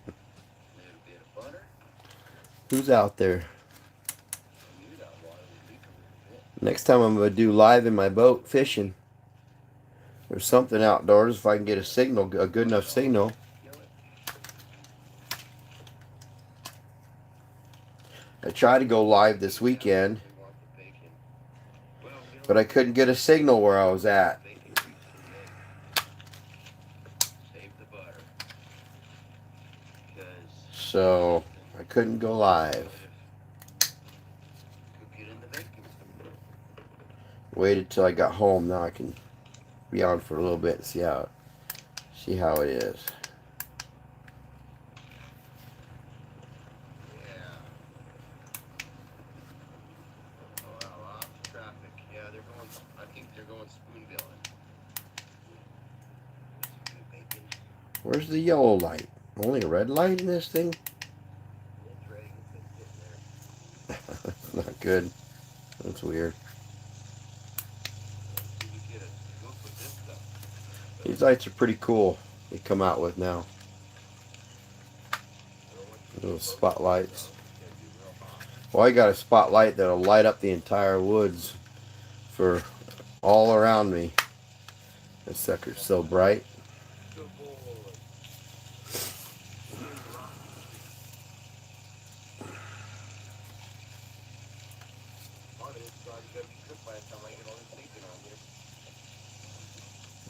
of butter. Who's out there? You got water to leak a little bit. Next time I'm gonna do live in my boat fishing. Or something outdoors if I can get a good enough signal. I tried to go live this weekend, but I couldn't get a signal where I was at. Save the butter. So I couldn't go live. Cook it in the bacon. Waited till I got home. Now I can be on for a little bit and see how it is. Yeah. Oh, wow, lots of traffic. Yeah, I think they're going spoonbilling. Good bacon. Where's the yellow light? Only a red light in this thing? It's ready to fit there. Not good. That's weird. These lights are pretty cool. They come out with now. Little spotlights. Well, I got a spotlight that'll light up the entire woods for all around me. This sucker's so bright.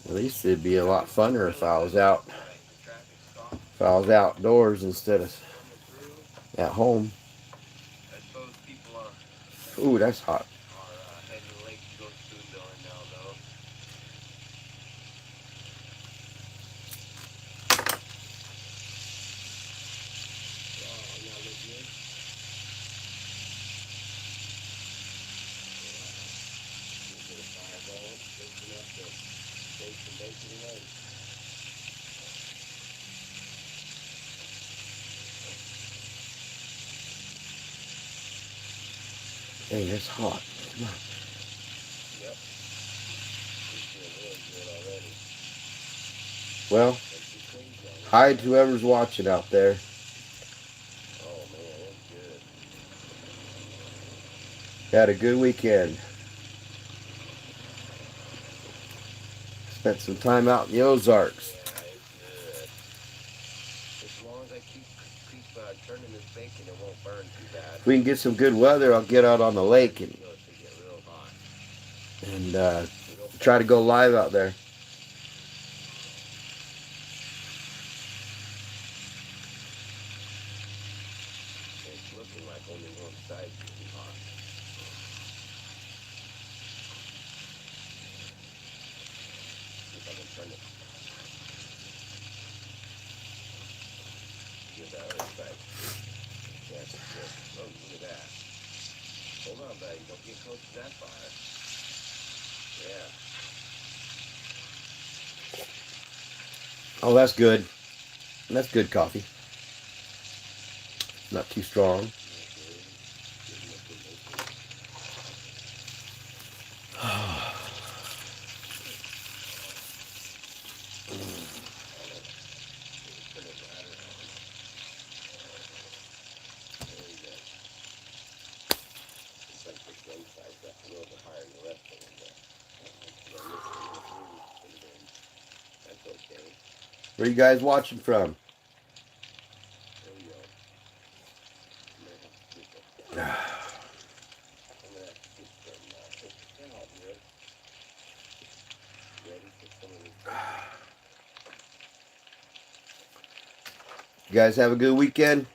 At least it'd be a lot funner if I was outdoors instead of at home. Ooh, that's hot. Dang, that's hot. Come on. Well, hi to whoever's watching out there. Oh man, that's good. Had a good weekend. Spent some time out in the Ozarks. Yeah, it's good. As long as I keep turning this bacon, it won't burn too bad. If we can get some good weather, I'll get out on the lake and Feel it to get real hot. try to go live out there. It's looking like only one side's getting hot. See if I can turn it. Get the other side. Yeah, it's good. Oh, look at that. Hold on, buddy. Don't get close to that fire. Yeah. Oh, that's good. That's good coffee. Not too strong. Where are you guys watching from? You guys have a good weekend?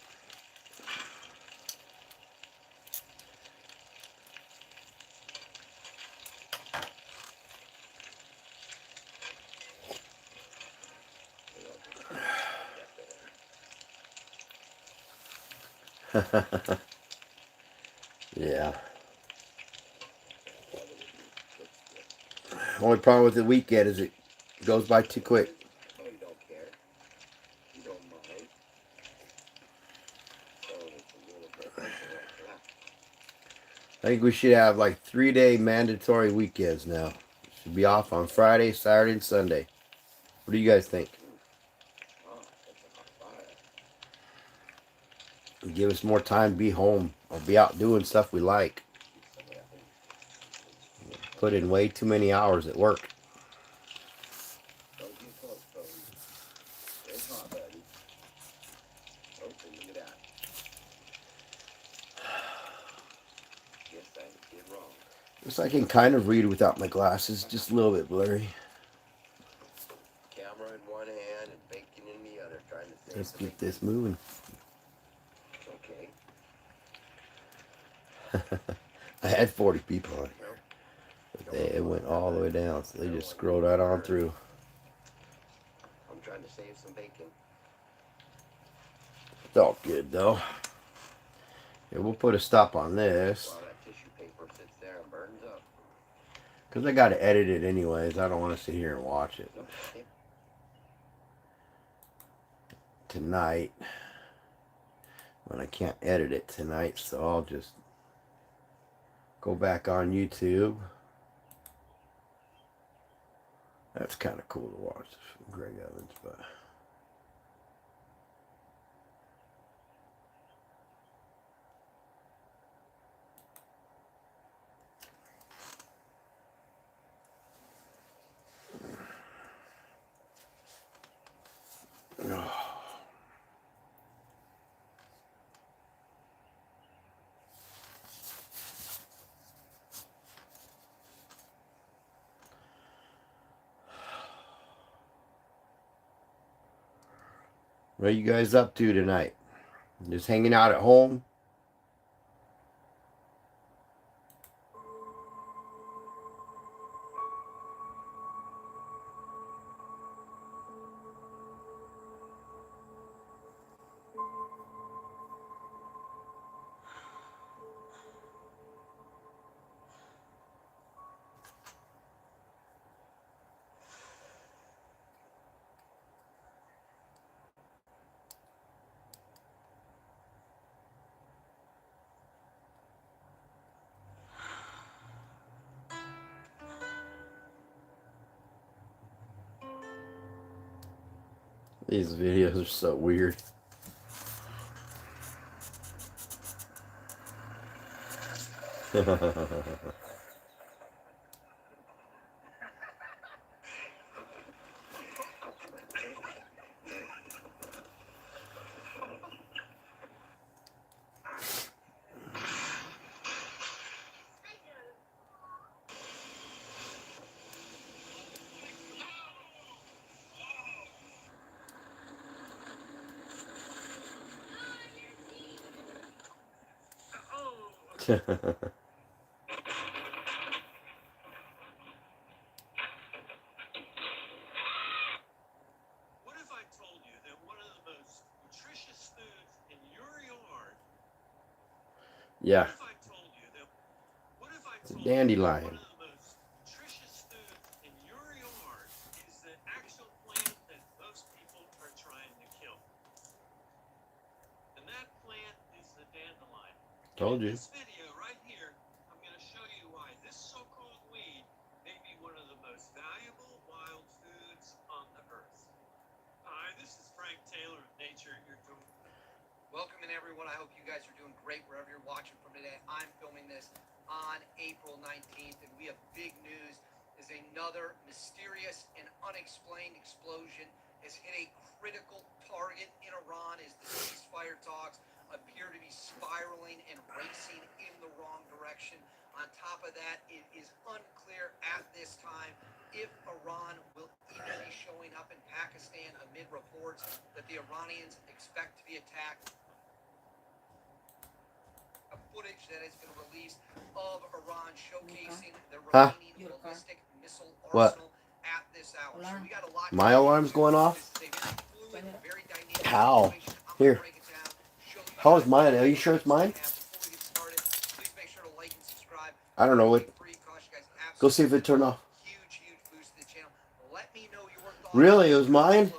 Yeah. Only problem with the weekend is it goes by too quick. Oh, you don't care. You don't mind. So it's a little bit like that. I think we should have like 3-day mandatory weekends now. Should be off on Friday, Saturday, and Sunday. What do you guys think? Oh, that's a hot fire. Give us more time to be home or be out doing stuff we like. Put in way too many hours at work. Don't get close, Cody. It's hot, buddy. Oh, look at that. Guess I did wrong. Guess I can kind of read without my glasses, just a little bit blurry. Camera in one hand and bacon in the other, trying to save Let's the get bacon. this moving. Okay. I had 40 people on here, but it went all the way down, so they just scrolled right on through. I'm trying to save some bacon. It's all good though. Yeah, we'll put a stop on this While that tissue paper sits there and burns up. because I got to edit it anyways. I don't want to sit here and watch it Okay. tonight when I can't edit it tonight, so I'll just go back on YouTube. That's kind of cool to watch, Greg Evans, but what are you guys up to tonight? Just hanging out at home? These videos are so weird. What if I told you that one of the most nutritious foods in your yard? Yeah, What if I told you that? What if I it's a told you that one dandelion. of the most nutritious foods in your yard is the actual plant that most people are trying to kill? And that plant is the dandelion. Told In you. this video right here, I'm going to show you why this so-called weed may be one of the most valuable wild foods on the earth. Hi, this is Frank Taylor of Nature. You're doing. Welcome in, everyone. I hope you guys are doing great wherever you're watching from today. I'm filming this on April 19th, and we have big news. Is another mysterious and unexplained explosion has hit a critical target in Iran as the ceasefire talks appear to be spiraling and racing in the wrong direction. On top of that, it is unclear at this time if Iran will even be showing up in Pakistan amid reports that the Iranians expect to be attacked. Footage that has been released of Iran showcasing the Huh? remaining ballistic missile What? arsenal at this hour. So we got a lot. My alarm's going off? This is a very fluid, very dynamic How? situation. I'm Here. gonna break it down, show you How's guys mine? what Are you sure it's mine? Before we get started, please make sure to like and subscribe. I don't know what. Free, cost you guys Go see if it turned off. huge boost to the channel. Let me know your thoughts. Really? It was mine?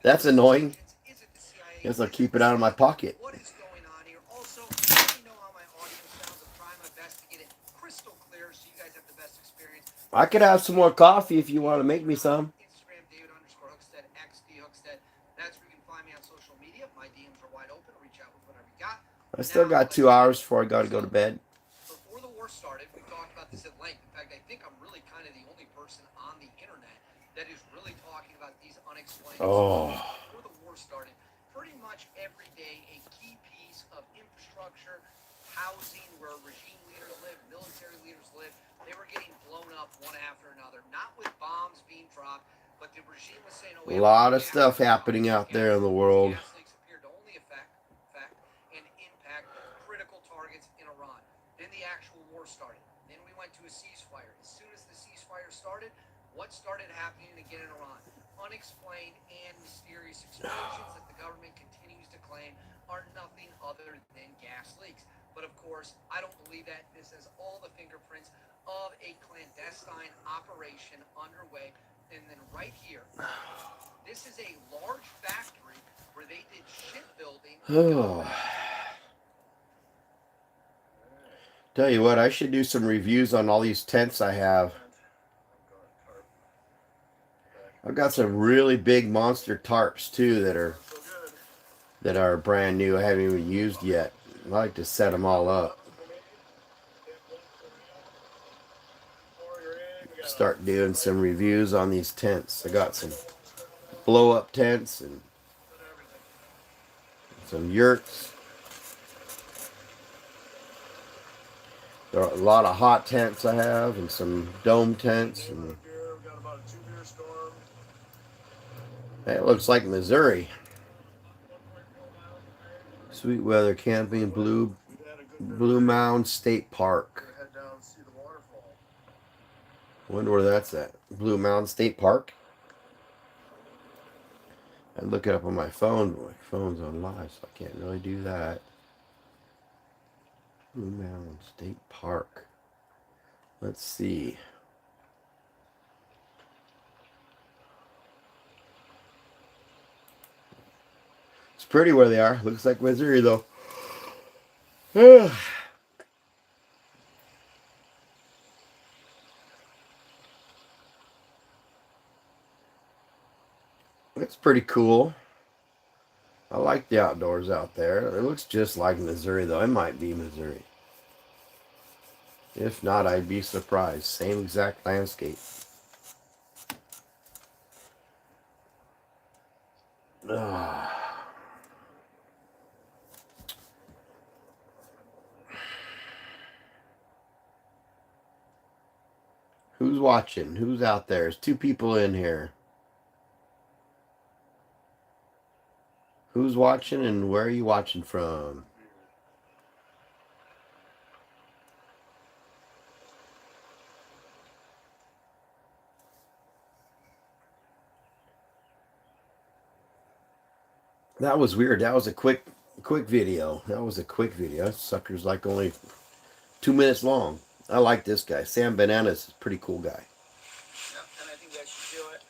That's annoying. Is it the CIA? Guess I'll keep it out of my pocket. What is going on here? Also, let me know how my audio sounds. I'm trying my best to get it crystal clear so you guys have the best experience. I could have some more coffee if you want to make me some. Instagram, David_Hookstead, XD That's where you can find me on social media. My DMs are wide open. Reach out with whatever you got. I still got 2 hours before I got to go to bed. Before the war started, we talked about this at length. In fact, I think I'm really kind of the only person on the internet that is really talking about these unexplained Oh. Before the war started, pretty much every day, a key piece of infrastructure, housing, where regime leaders live, military leaders live, they were getting blown up one after another. Not with bombs being dropped, but the regime was saying, oh, A lot of stuff happening out there in the world. gas leaks appear to only affect and impact critical targets in Iran. Then the actual war started. Then we went to a ceasefire. As soon as the ceasefire started, what started happening again in Iran? Unexplained and mysterious explosions that the government continues to claim are nothing other than gas leaks. But of course, I don't believe that. This has all the fingerprints of a clandestine operation underway. And then right here, this is a large factory where they did shipbuilding. Tell you what, I should do some reviews on all these tents I have. I've got some really big monster tarps too that are brand new. I haven't even used yet. I like to set them all up. Start doing some reviews on these tents. I got some blow up tents and some yurts. There are a lot of hot tents I have and some dome tents. And it looks like Missouri. Sweet weather camping, Blue Mound State Park. Wonder where that's at. Blue Mound State Park. I'd look it up on my phone, but my phone's on live, so I can't really do that. Blue Mound State Park. Let's see. It's pretty where they are. Looks like Missouri, though. It's pretty cool. I like the outdoors out there. It looks just like Missouri, though. It might be Missouri. If not, I'd be surprised. Same exact landscape. Ah. Who's watching? Who's out there? There's 2 people in here. Who's watching and where are you watching from? That was weird. That was a quick video. That was a quick video. That sucker's like only 2 minutes long. I like this guy. Sam Bananas is a pretty cool guy. Yep, and I think that should do it.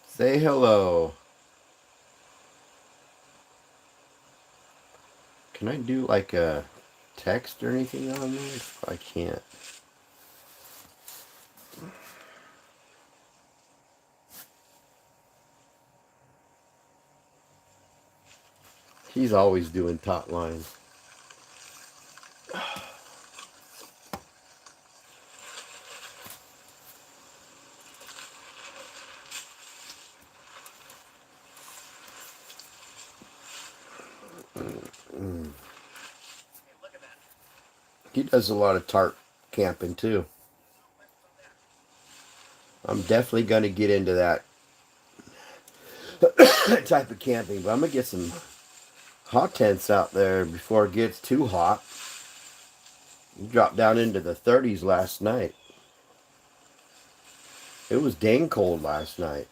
Say hello. Can I do like a text or anything on there? I can't. He's always doing top lines. Hey, look at that. He does a lot of tarp camping too. I'm definitely going to get into that type of camping, but I'm going to get some hot tents out there before it gets too hot. We dropped down into the 30s last night. It was dang cold last night.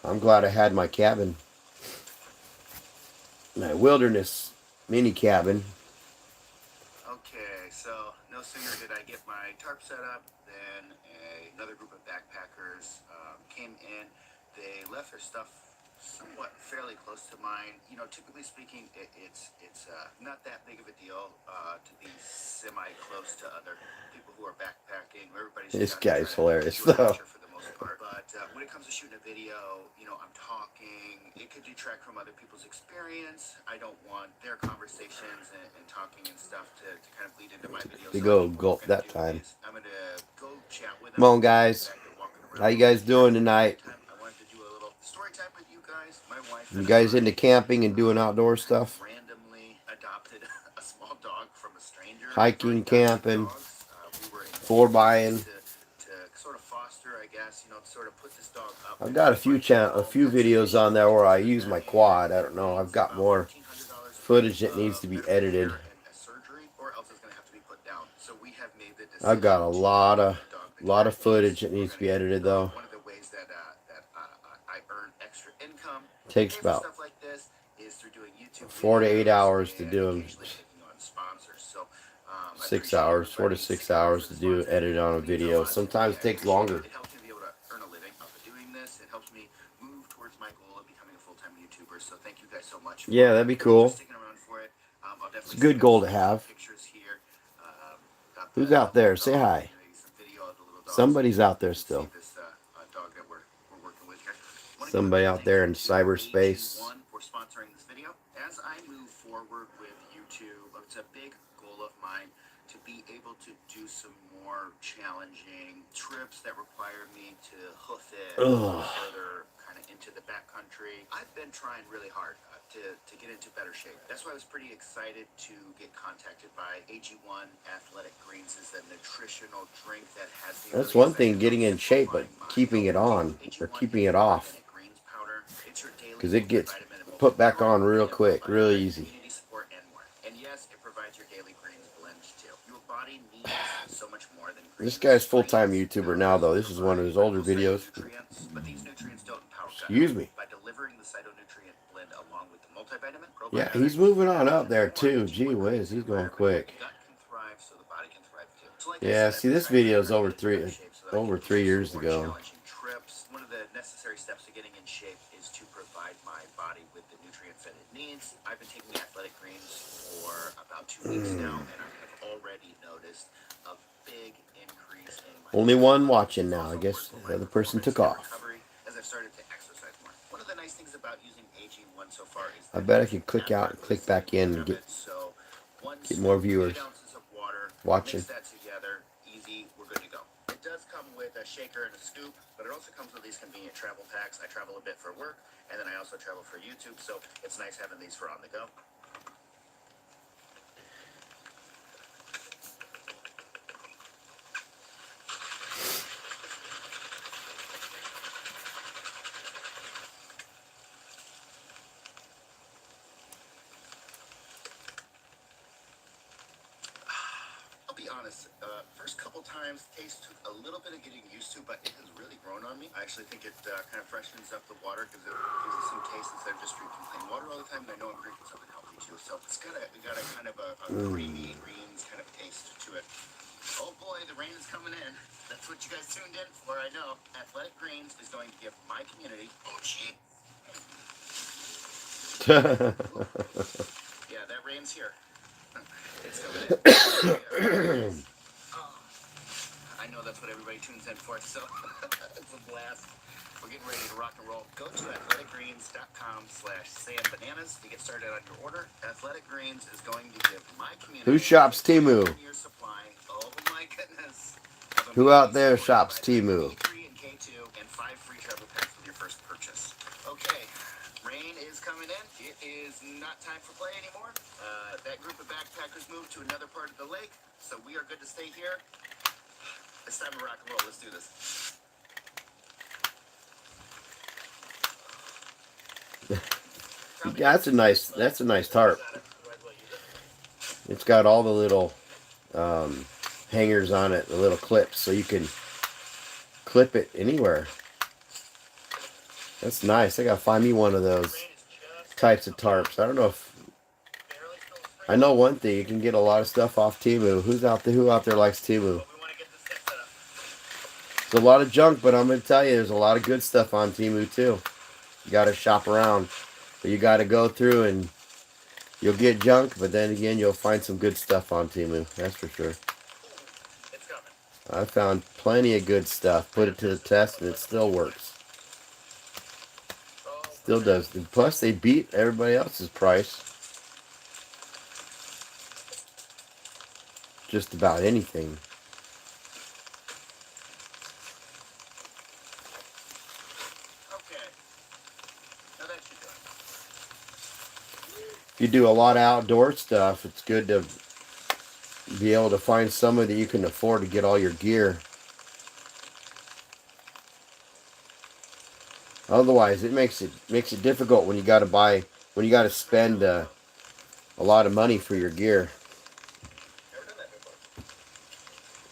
I'm glad I had my cabin. My wilderness mini cabin. Okay, so no sooner did I get my tarp set up than another group of backpackers came in. They left their stuff somewhat fairly close to mine. You know, typically speaking, it's not that big of a deal to be semi-close to other people who are backpacking. Everybody's This just out there guy's trying to hilarious, shoot though. adventure for the most part. But when it comes to shooting a video, you know, I'm talking. It could detract from other people's experience. I don't want their conversations and talking and stuff to kind of bleed into my videos. To So go I think what gulp we're gonna that do time. is I'm gonna go chat with Come them. on, guys. How you guys doing tonight? I wanted to do a little story time with you guys. My wife You and guys I, into camping and doing outdoor stuff? randomly adopted a small dog from a stranger. Hiking, camping, We were 4-buying. to sort of foster, I guess, you know, sort of put this dog up. I've got a few videos on there where I use my quad. I don't know. I've got more footage that needs to be edited. And surgery, or else it's going to have to be put down. So we have made the decision. I've got a lot of footage that needs to be edited though. One of the ways that I earn extra income Takes for about stuff like this is through doing YouTube 4 to 8 videos hours to and do them. occasionally taking on sponsors. So 6 hours, 4 to 6 hours to do edit on a video. Sometimes it takes longer. It helps me be able to earn a living off of doing this. It helps me move towards my goal of becoming a full-time YouTuber. So thank you guys so much. Yeah, that'd be cool. Sticking around for it. I'll definitely It's a good goal to have. pictures here. Who's out there? Say hi. Somebody's out there still. This dog that we're working with here. Somebody out there in cyberspace. For sponsoring this video. As I move forward with YouTube, it's a big goal of mine to be able to do some more challenging trips that require me to hoof it further kind of into the backcountry. I've been trying really hard to get into better shape. That's why I was pretty excited to get contacted by AG1 Athletic Greens. Is a nutritional drink that has the That's one thing, getting in shape, but keeping it on or keeping it off, because it gets put back on real quick, real easy. And yes, it provides your daily greens blend too. Your body needs so much more than This guy's full-time YouTuber now, though. This is one of his older videos. But these nutrients don't empower gut Excuse me. by delivering the cytonutrient blend along with the multivitamin. Yeah, he's moving on up there too. Gee whiz, he's going quick. Gut can thrive so the body can thrive too. So like I Yeah, said, see, this video is over 3 years ago. challenging trips. One of the necessary steps to getting in shape is to provide my body with the nutrients that it needs. I've been taking athletic greens for about 2 weeks now, and I have already noticed a big increase in my Only one watching now. I guess the other person took off. recovery as I've started to exercise nice things about using AG1 so far is I bet I could click out and click back in and get so more viewers 8 ounces of water, watching. mix that together, easy, we're good to go. It does come with a shaker and a scoop, but it also comes with these convenient travel packs. I travel a bit for work, and then I also travel for YouTube, so it's nice having these for on the go. I'll be honest, first couple times, taste took a little bit of getting used to, but it has really grown on me. I actually think it kind of freshens up the water because it gives it some taste instead of just drinking plain water all the time. And I know I'm drinking something healthy too, so it's got a kind of a creamy greens kind of taste to it. Oh boy, the rain is coming in. That's what you guys tuned in for, I know. Athletic Greens is going to give my community, oh gee. Yeah, that rain's here. It's coming in. I know that's what everybody tunes in for, so it's a blast. We're getting ready to rock and roll. Go to athleticgreens.com/sandbananas to get started on your order. Athletic Greens is going to give my community Who shops Temu? your supply. Oh my goodness. Who out there shops Temu? K3 and K2 and 5 free travel packs with your first purchase. Okay, rain is coming in. It is not time for play anymore. That group of backpackers moved to another part of the lake, so we are good to stay here. It's time to rock and roll. Let's do this. That's a nice tarp. It's got all the little hangers on it, the little clips, so you can clip it anywhere. That's nice. I gotta find me one of those types of tarps. I don't know if I know one thing. You can get a lot of stuff off Temu. Who out there likes Temu? It's a lot of junk, but I'm gonna tell you, there's a lot of good stuff on Temu too. You gotta shop around, but you gotta go through and you'll get junk, but then again, you'll find some good stuff on Temu. That's for sure. I found plenty of good stuff. Put it to the test, and it still works. Still does. And plus, they beat everybody else's price. Just about anything. If you do a lot of outdoor stuff, it's good to be able to find somebody that you can afford to get all your gear. Otherwise, it makes it difficult when you got to spend a lot of money for your gear.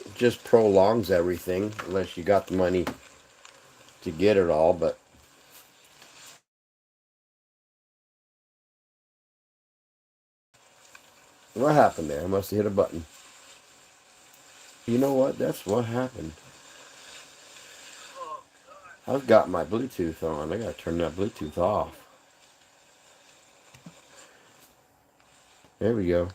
It just prolongs everything unless you got the money to get it all. But what happened there? I must have hit a button. You know what? That's what happened. I've got my Bluetooth on. I gotta turn that Bluetooth off. There we go.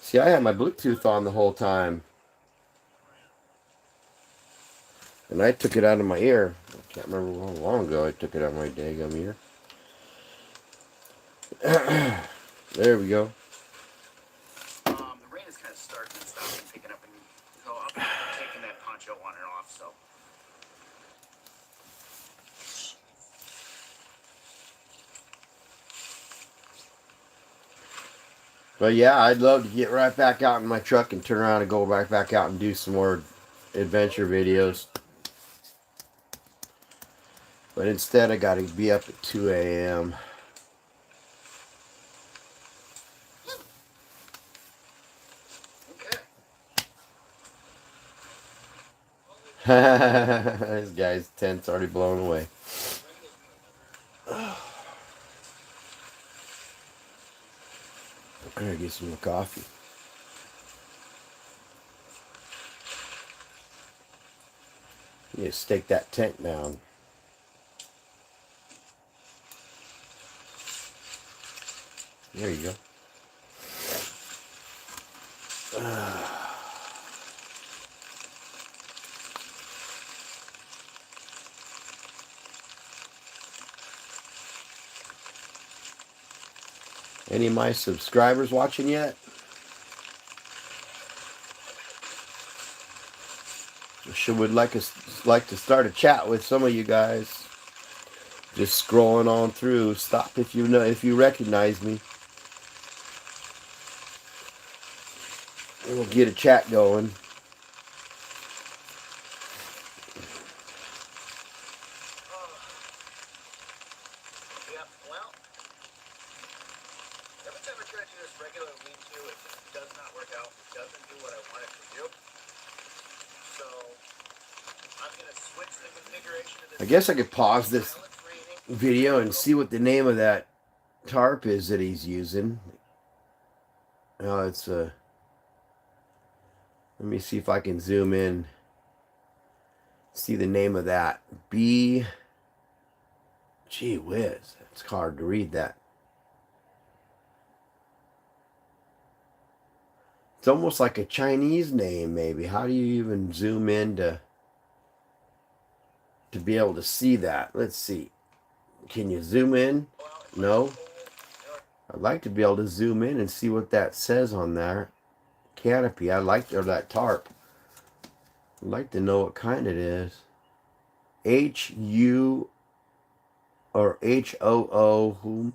See, I had my Bluetooth on the whole time. And I took it out of my ear. I can't remember how long ago I took it out of my daggum ear. There we go. The rain is kind of starting and stopping, picking up, and so I'm taking that poncho on and off, so. But yeah, I'd love to get right back out in my truck and turn around and go back out and do some more adventure videos. But instead, I got to be up at 2 a.m. This guy's tent's already blown away. I gotta get some more coffee. You need to stake that tent down. There you go. Any of my subscribers watching yet? Would like to start a chat with some of you guys. Just scrolling on through. Stop if you recognize me. We'll get a chat going. Yeah, well, every time I try to do this regular lean-to, it just does not work out. It doesn't do what I want it to do. So, I'm going to switch the configuration of this. I guess I could pause this video and see what the name of that tarp is that he's using. Oh, it's let me see if I can zoom in. See the name of that. Gee whiz. It's hard to read that. It's almost like a Chinese name, maybe. How do you even zoom in to be able to see that? Let's see. Can you zoom in? No. I'd like to be able to zoom in and see what that says on there. Canopy. Or that tarp. I'd like to know what kind it is. H-U or H-O-O,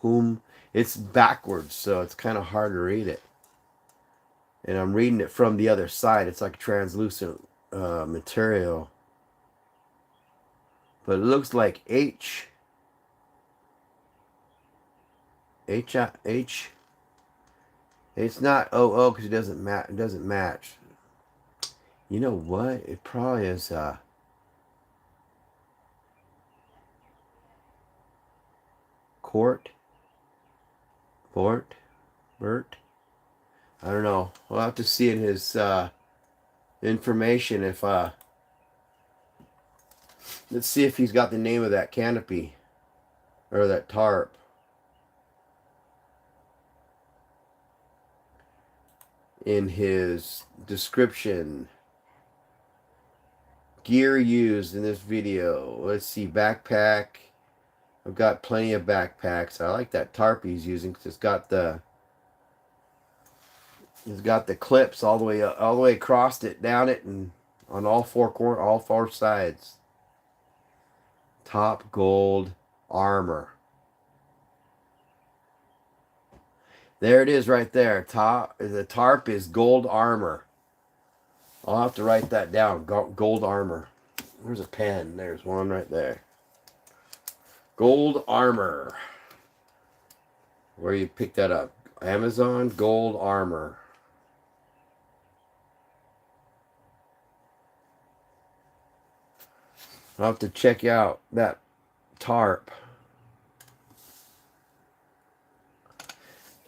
whom. It's backwards, so it's kind of hard to read it. And I'm reading it from the other side. It's like translucent material. But it looks like H. It's not O-O because it doesn't match. You know what? It probably is Bert. I don't know. We'll have to see in his information if let's see if he's got the name of that canopy or that tarp. In his description. Gear used in this video. Let's see, backpack. I've got plenty of backpacks. I like that tarp he's using because it's got the clips all the way across it, down it, and on all four sides. Top gold armor. There it is right there. The tarp is gold armor. I'll have to write that down. Gold armor. Where's a pen? There's one right there. Gold armor. Where you pick that up? Amazon gold armor. I'll have to check out that tarp.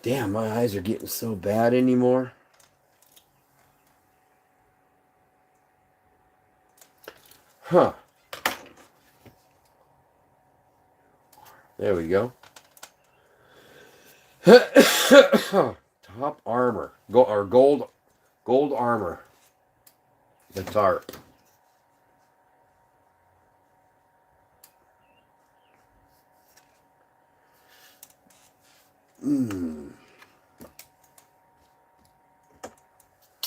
Damn, my eyes are getting so bad anymore. Huh. There we go. Top armor. Gold armor. The tarp.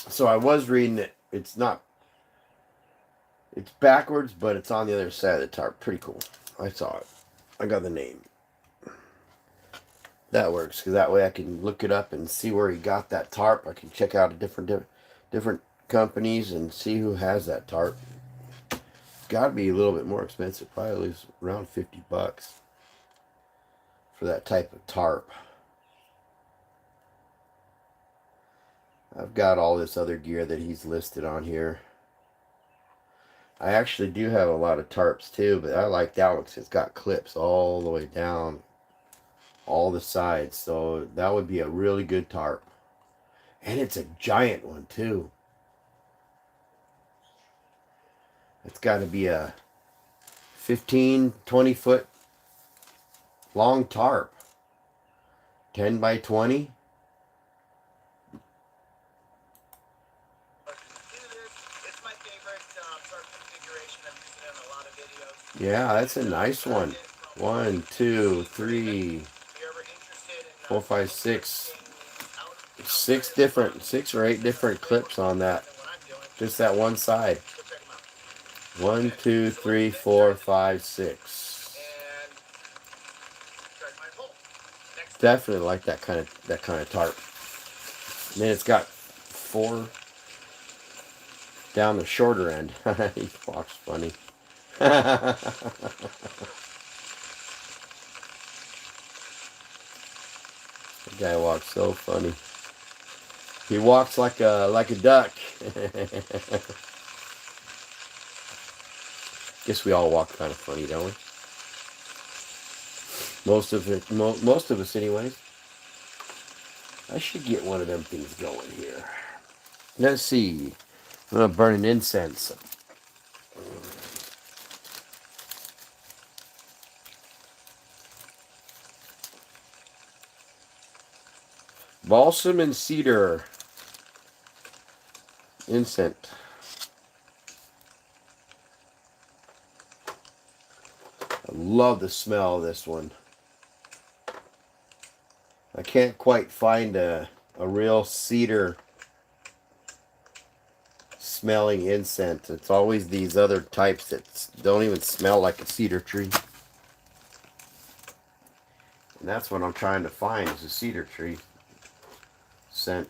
So I was reading it. It's backwards, but it's on the other side of the tarp. Pretty cool. I saw it. I got the name. That works, because that way I can look it up and see where he got that tarp. I can check out different companies and see who has that tarp. It's got to be a little bit more expensive. Probably at least around $50 for that type of tarp. I've got all this other gear that he's listed on here. I actually do have a lot of tarps too, but I like that one because it's got clips all the way down all the sides, so that would be a really good tarp. And it's a giant one too. It's got to be a 15-20 foot long tarp. 10 by 20. It's my favorite tarp configuration. I've used it in a lot of videos. Yeah, that's a nice one. 1, 2, 3. If you're ever interested in 4, 5, 6, 6 or 8 different clips on that. Just that one side. 1, 2, 3, 4, 5, 6. Definitely like that kind of tarp. And then it's got 4 down the shorter end. He walks funny. The guy walks so funny. He walks like a duck. Guess we all walk kind of funny, don't we? Most of us, anyways. I should get one of them things going here. Let's see. I'm gonna burn an incense. Balsam and cedar incense. I love the smell of this one. I can't quite find a real cedar smelling incense. It's always these other types that don't even smell like a cedar tree. And that's what I'm trying to find, is a cedar tree scent.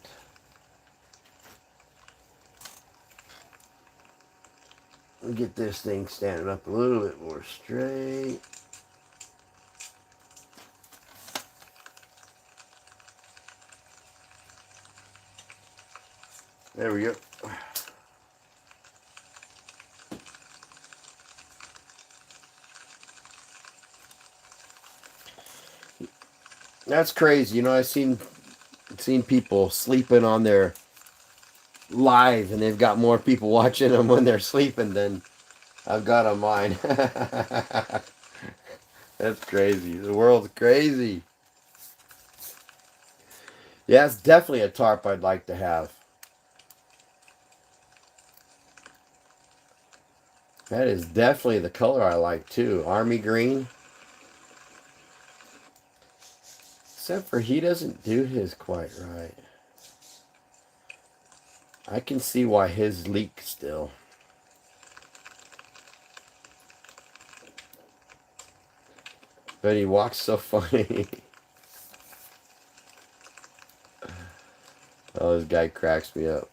Let me get this thing standing up a little bit more straight. There we go. That's crazy. You know, I've seen people sleeping on their live, and they've got more people watching them when they're sleeping than I've got on mine. That's crazy. The world's crazy. Yeah, it's definitely a tarp I'd like to have. That is definitely the color I like too. Army green. Except for he doesn't do his quite right. I can see why his leaks still. But he walks so funny. Oh, this guy cracks me up.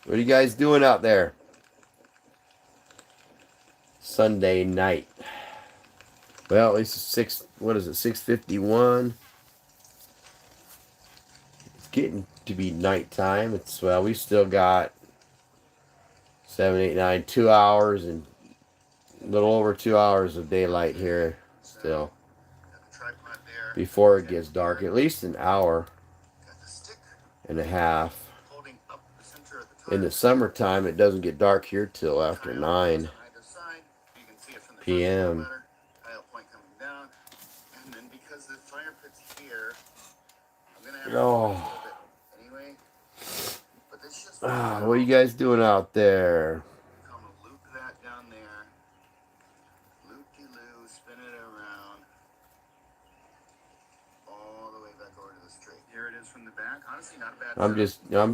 What are you guys doing out there? Sunday night. Well, at least it's 6:51. It's getting to be nighttime. We still got 7, 8, 9, 2 hours and a little over 2 hours of daylight here still. Before it gets dark. At least an hour and a half. In the summertime, it doesn't get dark here till after 9 p.m. Oh. What are you guys doing out there? I'm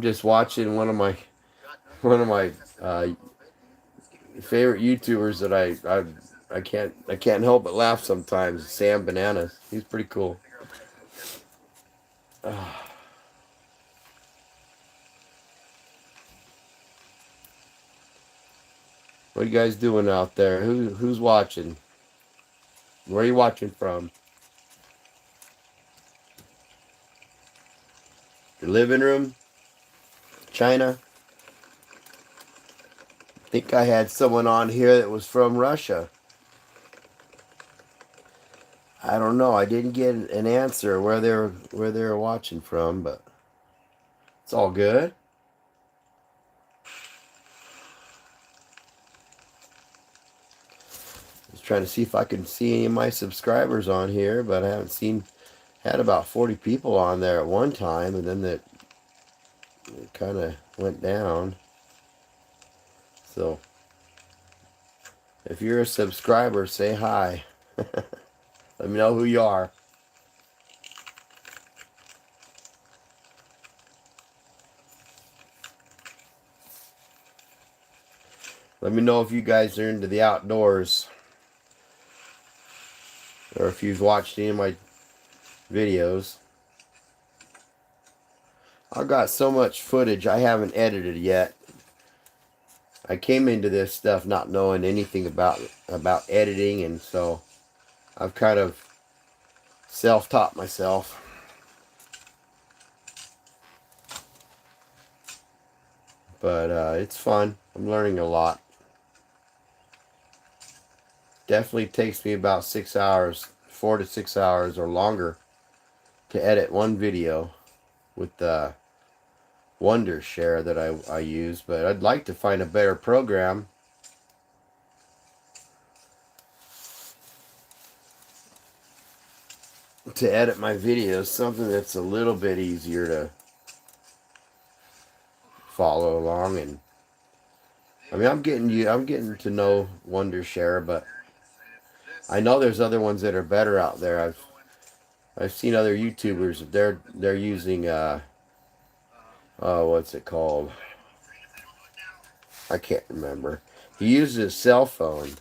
just watching one of my favorite YouTubers that I can't help but laugh sometimes. Sam Bananas. He's pretty cool. What are you guys doing out there? Who's watching? Where are you watching from? Your living room? China? I think I had someone on here that was from Russia. I don't know. I didn't get an answer where they were watching from, but it's all good. Just trying to see if I can see any of my subscribers on here, but I haven't had about 40 people on there at one time, and then it kind of went down. So if you're a subscriber, say hi. Let me know who you are. Let me know if you guys are into the outdoors, or if you've watched any of my videos. I've got so much footage I haven't edited yet. I came into this stuff not knowing anything about editing, and so I've kind of self-taught myself. But it's fun. I'm learning a lot. Definitely takes me about 6 hours, 4 to 6 hours or longer to edit one video with the Wondershare that I use. But I'd like to find a better program to edit my videos, something that's a little bit easier to follow along. And I mean, I'm getting to know Wondershare, but I know there's other ones that are better out there. I've seen other YouTubers, they're using what's it called? I can't remember. He uses his cell phone.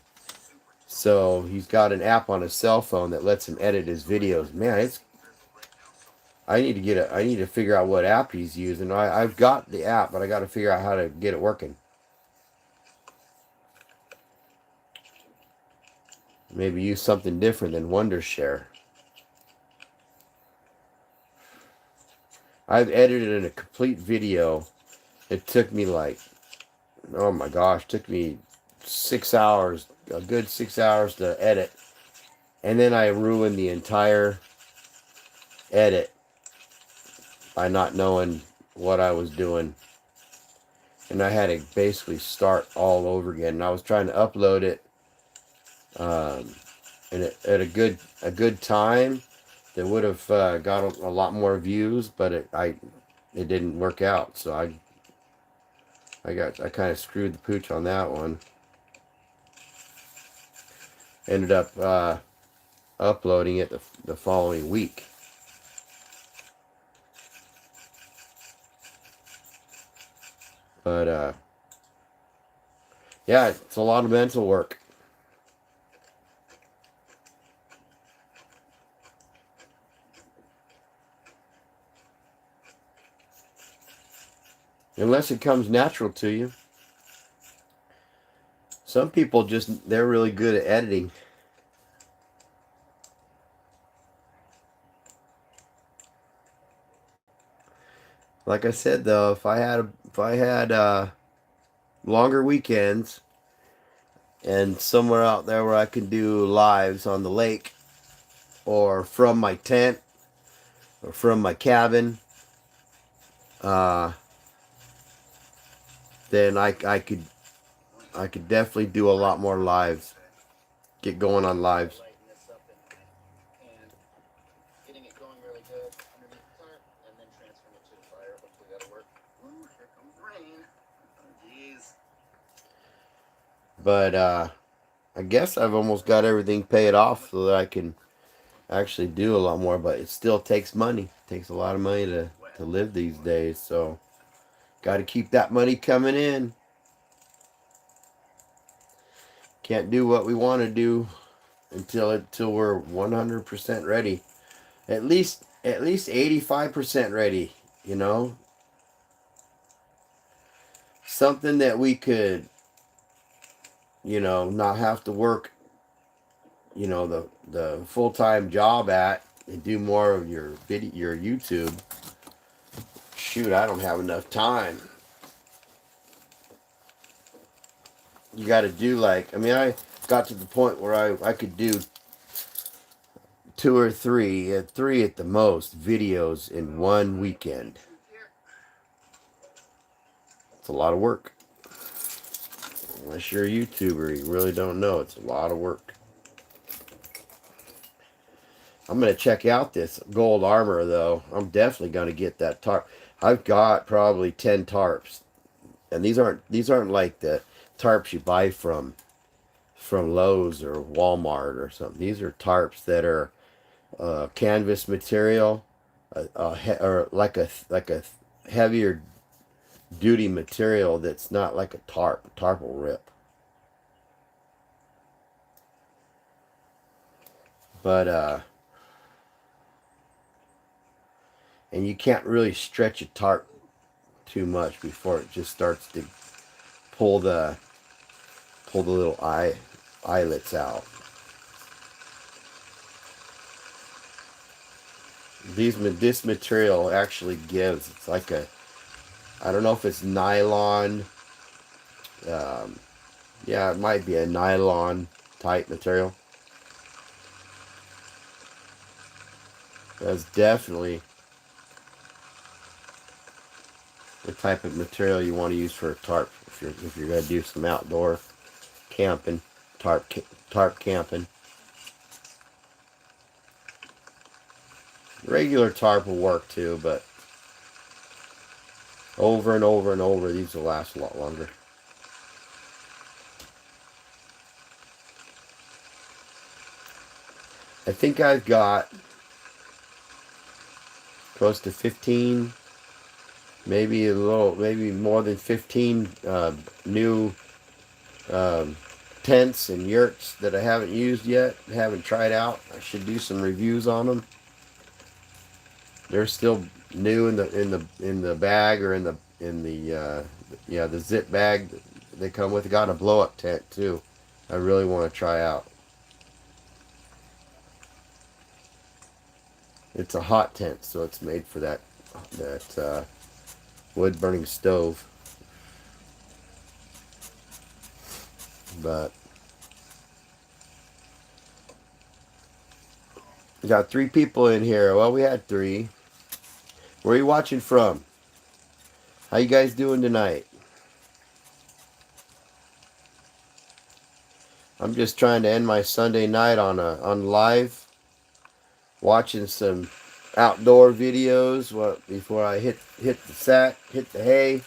So he's got an app on his cell phone that lets him edit his videos. Man, I need to figure out what app he's using. I've got the app, but I got to figure out how to get it working. Maybe use something different than Wondershare. I've edited a complete video. It took me like, oh my gosh, took me 6 hours, a good 6 hours to edit. And then I ruined the entire edit by not knowing what I was doing. And I had to basically start all over again. And I was trying to upload it at a good time that would have got a lot more views, but it didn't work out. So I kind of screwed the pooch on that one. Ended up uploading it the following week. But yeah, it's a lot of mental work. Unless it comes natural to you. Some people they're really good at editing. Like I said though, if I had longer weekends and somewhere out there where I can do lives on the lake or from my tent or from my cabin, then I could definitely do a lot more lives. Get going on lives. Lighting this up and getting it going really good underneath the tarp, and then transferring it to the fire. Hopefully that'll work. Ooh, here comes rain. Oh, jeez. But I guess I've almost got everything paid off so that I can actually do a lot more. But it still takes money. It takes a lot of money to live these days. So got to keep that money coming in. Can't do what we want to do until we're 100% ready. At least 85% ready, you know? Something that we could, not have to work, the full-time job at and do more of your YouTube. Shoot, I don't have enough time. You got to do I got to the point where I could do 2 or 3, 3 at the most, videos in one weekend. It's a lot of work. Unless you're a YouTuber, you really don't know. It's a lot of work. I'm going to check out this gold armor, though. I'm definitely going to get that tarp. I've got probably 10 tarps. And these aren't like the tarps you buy from from Lowe's or Walmart or something. These are tarps that are canvas material, or like a heavier duty material that's not like a tarp. A tarp will rip. But and you can't really stretch a tarp too much before it just starts to pull the little eyelets out. This material actually gives. It's like I don't know if it's nylon. Yeah, it might be a nylon type material. That's definitely the type of material you want to use for a tarp if you're gonna do some outdoor camping, tarp camping. Regular tarp will work too, but over and over and over, these will last a lot longer. I think I've got close to 15, maybe maybe more than 15 new tents and yurts that I haven't used yet, haven't tried out. I should do some reviews on them. They're still new in the bag or in the the zip bag they come with. Got a blow up tent too. I really want to try out. It's a hot tent, so it's made for that wood burning stove. But we got 3 people in here. Well, we had 3. Where are you watching from? How you guys doing tonight? I'm just trying to end my Sunday night on live, watching some outdoor videos before I hit the hay.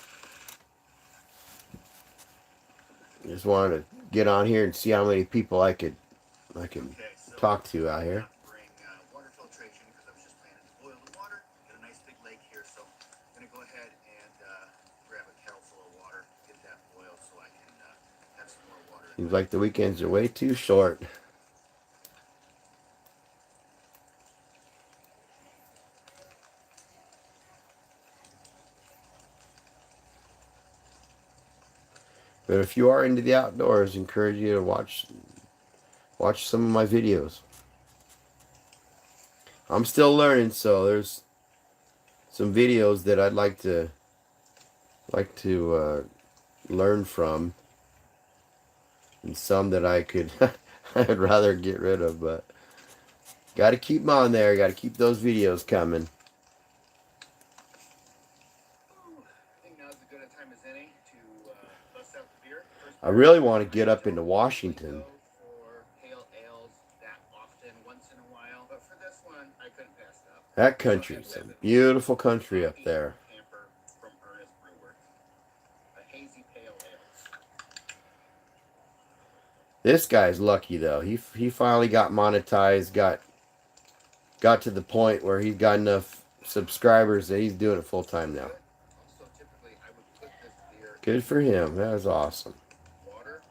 Just wanted to get on here and see how many people I can talk to out here. Bring water filtration because I was just planning to boil the water. Got a nice big lake here, so I'm gonna go ahead and grab a kettle full of water, get that boiled so I can have some more water. Seems like the weekends are way too short. But if you are into the outdoors, I encourage you to watch some of my videos. I'm still learning, so there's some videos that I'd like to learn from, and some that I'd rather get rid of, but got to keep them on there. Got to keep those videos coming. I think now's as good a time as any to bust out the beer. I really want to get up into Washington. For pale ales that often, once in a while, but for this one, I couldn't pass it up. That country's a beautiful country up there. From Ernest Brewer, a hazy pale ale. This guy's lucky though. He finally got monetized. Got to the point where he's got enough subscribers that he's doing it full time now. Also, typically, I would put this beer. Good for him. That was awesome. Water.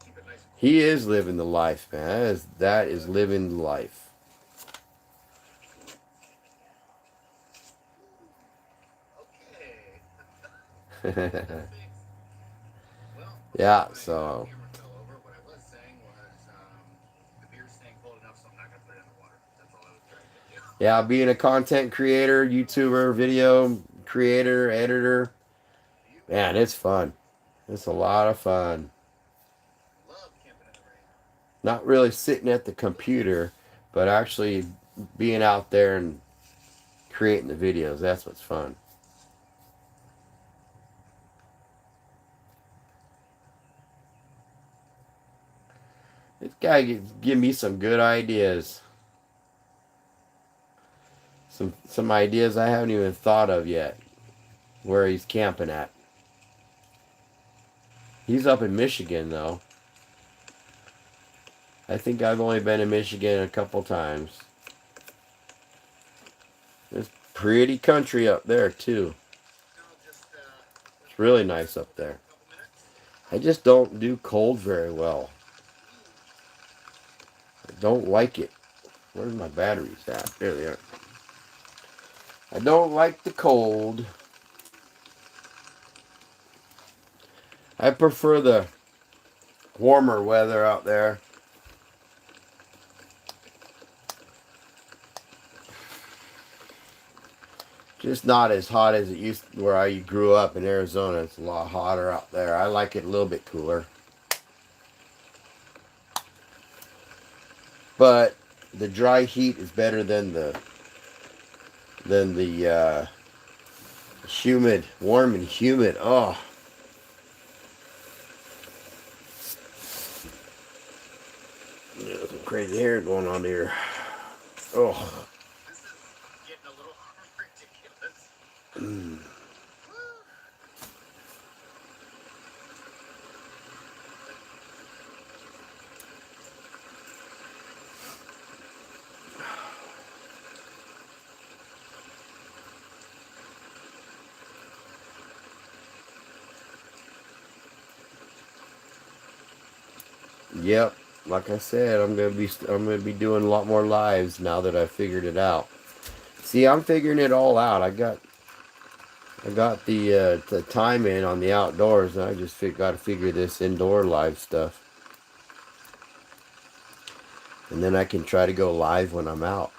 Keep it nice and cold. He is living the life, man. That is living the life. Okay. Yeah, so yeah, being a content creator, YouTuber, video creator, editor, man, it's fun. It's a lot of fun. Not really sitting at the computer, but actually being out there and creating the videos. That's what's fun. This guy give me some good ideas. Some ideas I haven't even thought of yet. Where he's camping at. He's up in Michigan though. I think I've only been to Michigan a couple times. It's pretty country up there too. It's really nice up there. I just don't do cold very well. I don't like it. Where's my batteries at? There they are. I don't like the cold. I prefer the warmer weather out there. Just not as hot as it used to where I grew up in Arizona. It's a lot hotter out there. I like it a little bit cooler. But the dry heat is better than the humid, warm and humid. Oh, there's some crazy hair going on here. Oh. This is getting a little ridiculous. Yep, like I said, I'm gonna be doing a lot more lives now that I've figured it out. See, I'm figuring it all out. I got the time in on the outdoors, and I just got to figure this indoor live stuff, and then I can try to go live when I'm out.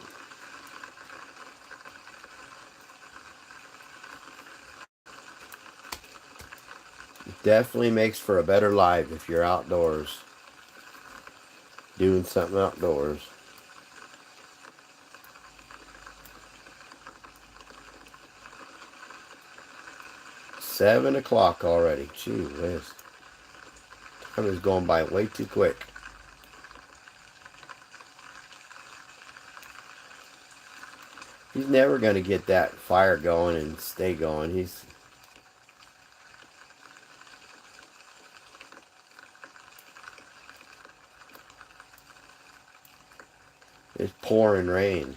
It definitely makes for a better live if you're outdoors, doing something outdoors. 7 o'clock already. Gee whiz. Time is going by way too quick. He's never going to get that fire going and stay going. It's pouring rain.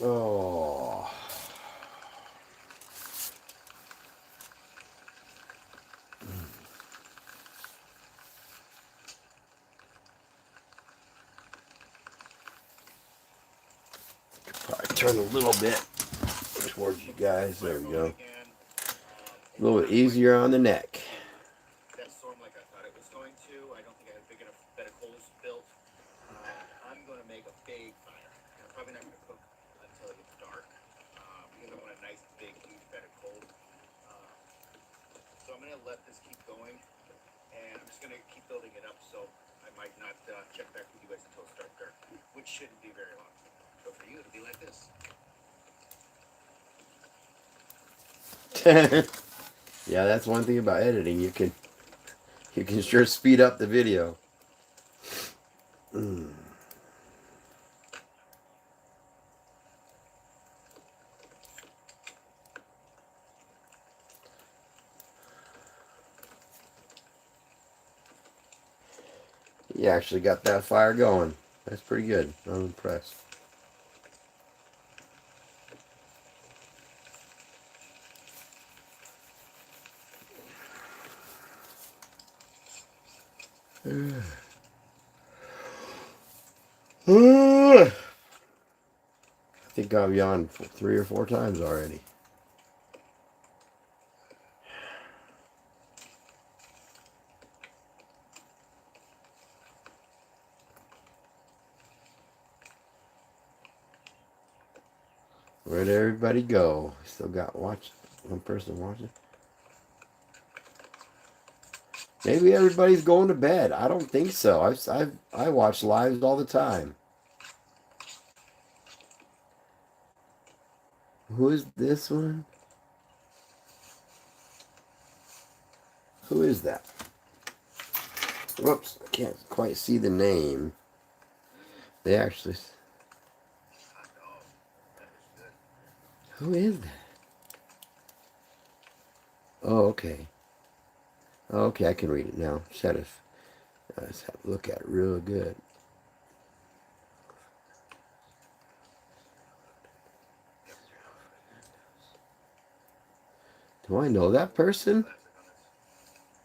Oh. Probably turn a little bit towards you guys. There we go. A little bit easier on the neck. That storm like I thought it was going to. I don't think I had big enough bed of coals built. I'm going to make a big fire. I'm probably not going to cook until it gets dark because I want a nice big huge bed of coals. So I'm going to let this keep going, and I'm just going to keep building it up. So I might not check back with you guys until it starts dark, which shouldn't be very long. So for you, it'll be like this. Yeah, that's one thing about editing. You can sure speed up the video. You actually got that fire going. That's pretty good. I'm impressed. I think I've yawned 3 or 4 times already. Where'd everybody go? Still got one person watching. Maybe everybody's going to bed. I don't think so. I watch lives all the time. Who is this one? Who is that? Whoops, I can't quite see the name. They actually. Hot dog. That is good. Who is that? Oh, okay. Okay, I can read it now. Let's have a look at it real good. Do I know that person? Classic on this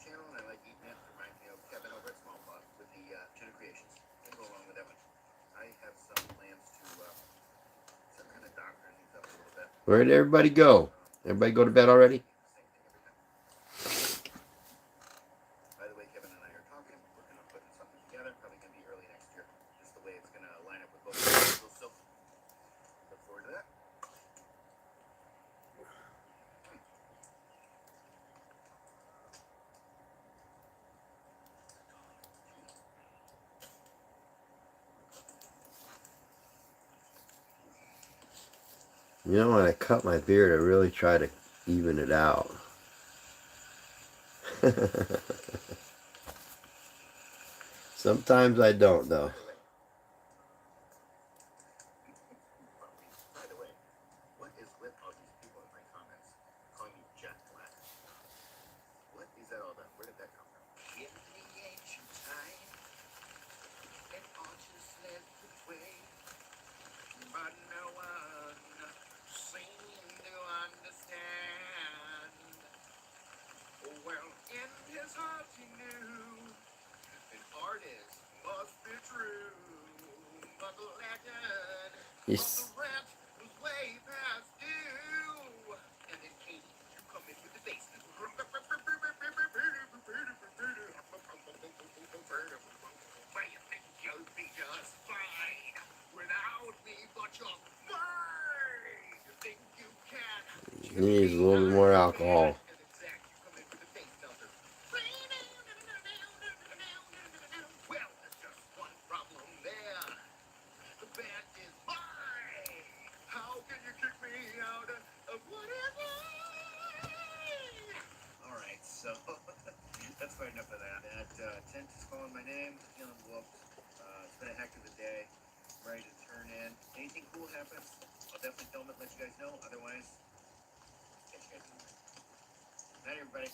channel, and I like eating it. Reminds me of Kevin over at Small Pot with the tuna creations. Can't go wrong with that one. I have some plans to some kind of doctor these up a little bit. Where'd everybody go? Everybody go to bed already? Same thing every time. By the way, Kevin and I are talking. We're gonna put something together. Probably gonna be early next year. Just the way it's gonna line up with both schedules. So look forward to that. You know, when I cut my beard, I really try to even it out. Sometimes I don't, though. By the way, what is with all these people in my comments calling me Jack Black? What is that all about? Where did that come from? In the ancient time, an artist led the way, but no one seemed to understand. Well, in his heart he knew an artist must be true, but the legend of the rent was way past due. And then Katie, you come in with the bass. Why you think you'll be just fine without me, but you're mine. You think you can? He needs a little bit more alcohol. And then Zach, you come in with the bass melter. Well, there's just one problem there. The band is mine. How can you kick me out of whatever? All right, so that's quite enough of that. That tent is calling my name. Feeling whooped. It's been a heck of a day. I'm ready to turn in. Anything cool happens, I'll definitely film it, let you guys know. Otherwise, catch you guys in the morning. Night, everybody.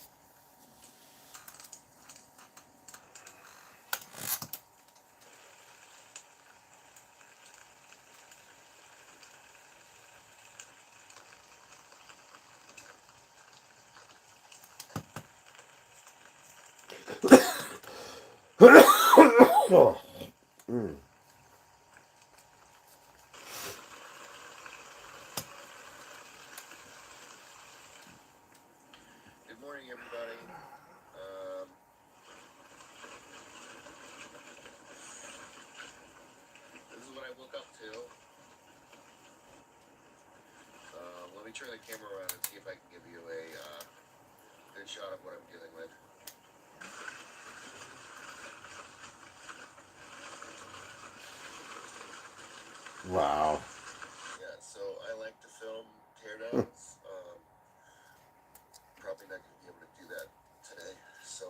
Good morning, everybody. This is what I woke up to. Let me turn the camera around and see if I can give you a good shot of what I'm dealing with. Wow. Yeah, so I like to film teardowns. Probably not going to be able to do that today. So,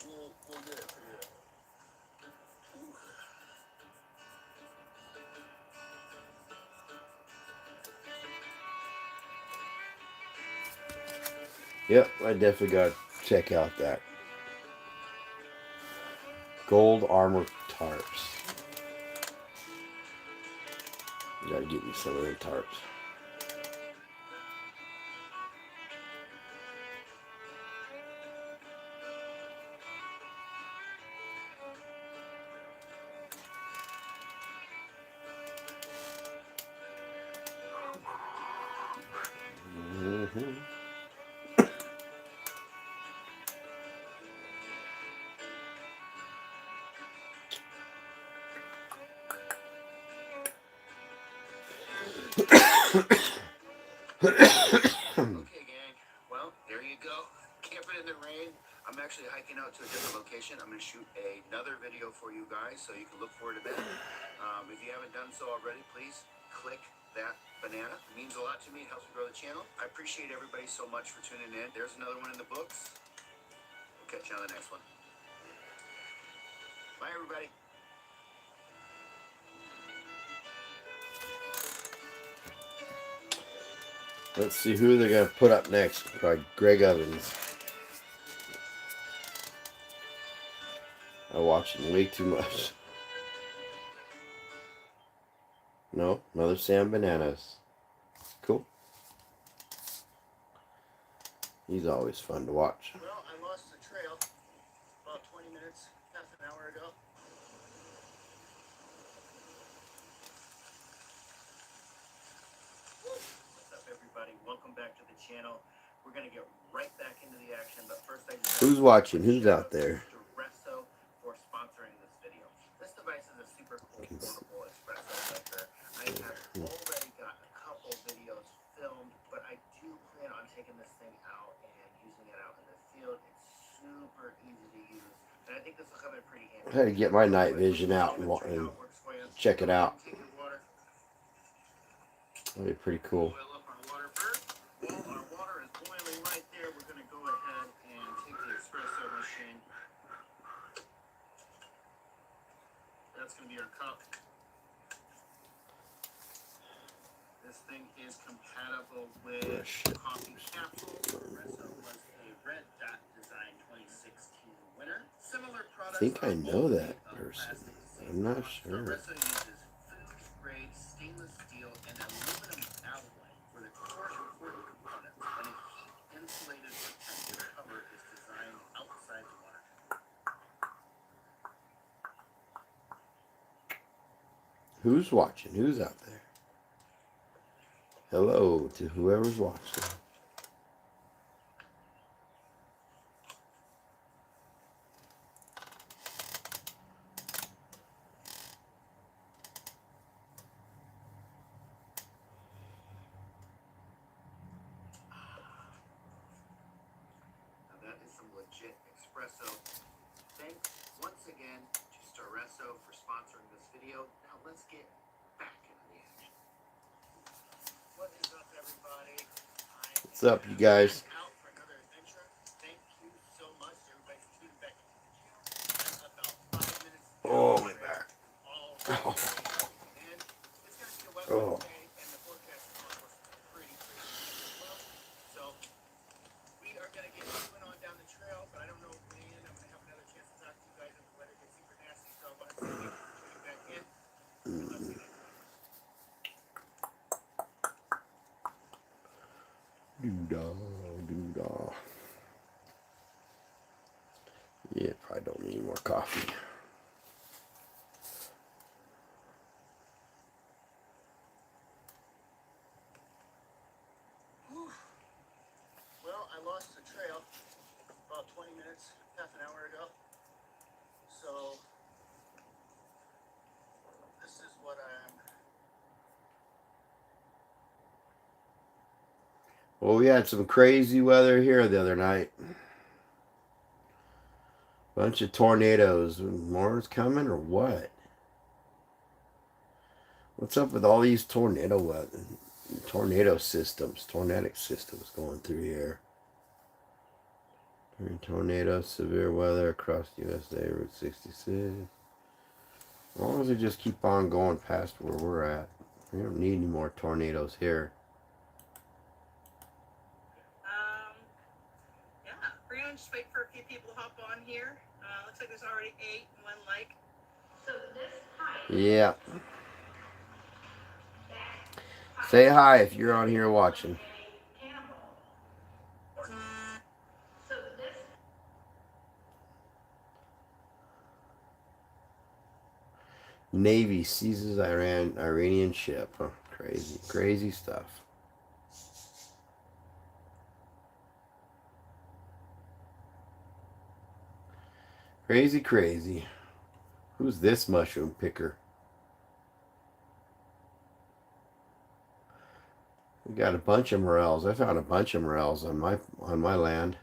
we'll get it figured out. Yep, I definitely got to check out that. Gold armor tarps. You gotta get me some of them tarps. Mm-hmm. Okay, gang. Well, there you go. Camping in the rain. I'm actually hiking out to a different location. I'm going to shoot another video for you guys, so you can look forward to that. If you haven't done so already, please click that banana. It means a lot to me. It helps me grow the channel. I appreciate everybody so much for tuning in. There's another one in the books. Okay. catch you on the next one. Bye, everybody. Let's see who they're going to put up next. Probably Greg Evans. I watch him way too much. No, another Sam Bananas. Cool. He's always fun to watch. Well, I lost the trail about 20 minutes, half an hour ago. What's up, everybody? Welcome back to the channel. We're going to get right back into the action, but first I just... Who's watching? Who's out there? For sponsoring this video. This device is a super cool portable espresso maker. I have already got a couple videos filmed, but I do plan on taking this thing out and using it out in the field. It's super easy to use, and I think this will come in pretty handy. I had to get my night vision out and check it out. That'd be pretty cool. Boil up our water first. While our water is boiling right there, we're going to go ahead and take the espresso machine. That's going to be our cup. This thing is compatible with coffee capsules. Espresso was a Red Dot Design 2016 winner. Similar products. I think I know that person. I'm not sure. Espresso uses food-grade stainless steel and aluminum alloy for the core important components, and a heat-insulated protective cover is designed outside the water. Who's watching? Who's out there? Hello to whoever's watching. Now that is some legit espresso. Thanks once again to Staresso for sponsoring this video. Now let's get back into the action. What is up, everybody? What's up, you guys? Out for another adventure. Thank you so much to everybody for tuning back into the channel. About 5 minutes. Oh, my back. Oh. And it's going to be a wet Oh. day, and the forecast is calling for some pretty crazy as well. So we are going to get moving on down the trail, but I don't know when I'm going to have another chance to talk to you guys if the weather gets super nasty. So I'm going to get back in. Doo-dah, doo-dah. Yeah, probably don't need more coffee. Well, I lost the trail about 20 minutes, half an hour ago. So this is what I'm... Well, we had some crazy weather here the other night. Bunch of tornadoes. More's coming or what? What's up with all these tornadic systems going through here? Tornado, severe weather across USA, Route 66. As long as they just keep on going past where we're at. We don't need any more tornadoes here. Yeah, we're gonna just wait for a few people to hop on here. Looks like there's already 8 and 1 like. So this height. Yeah. Say hi if you're on here watching. So this Navy seizes Iranian ship. Huh? Crazy stuff. Crazy. Who's this mushroom picker? We got a bunch of morels. I found a bunch of morels on my land.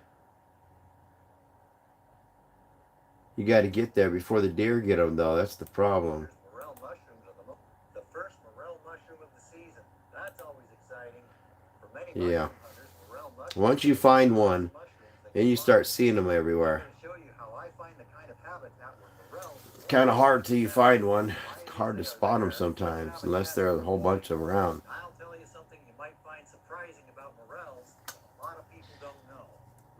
You got to get there before the deer get them, though. That's the problem. Morel mushrooms are the first morel mushroom of the season. That's always exciting. For many Yeah. mushroom hunters, morel mushrooms Once you find one, then you start seeing them everywhere. I'm going to show Kind of hard till you find one. Hard to spot them sometimes, unless there are a whole bunch of them around. I'll tell you something you might find surprising about morels. A lot of people don't know.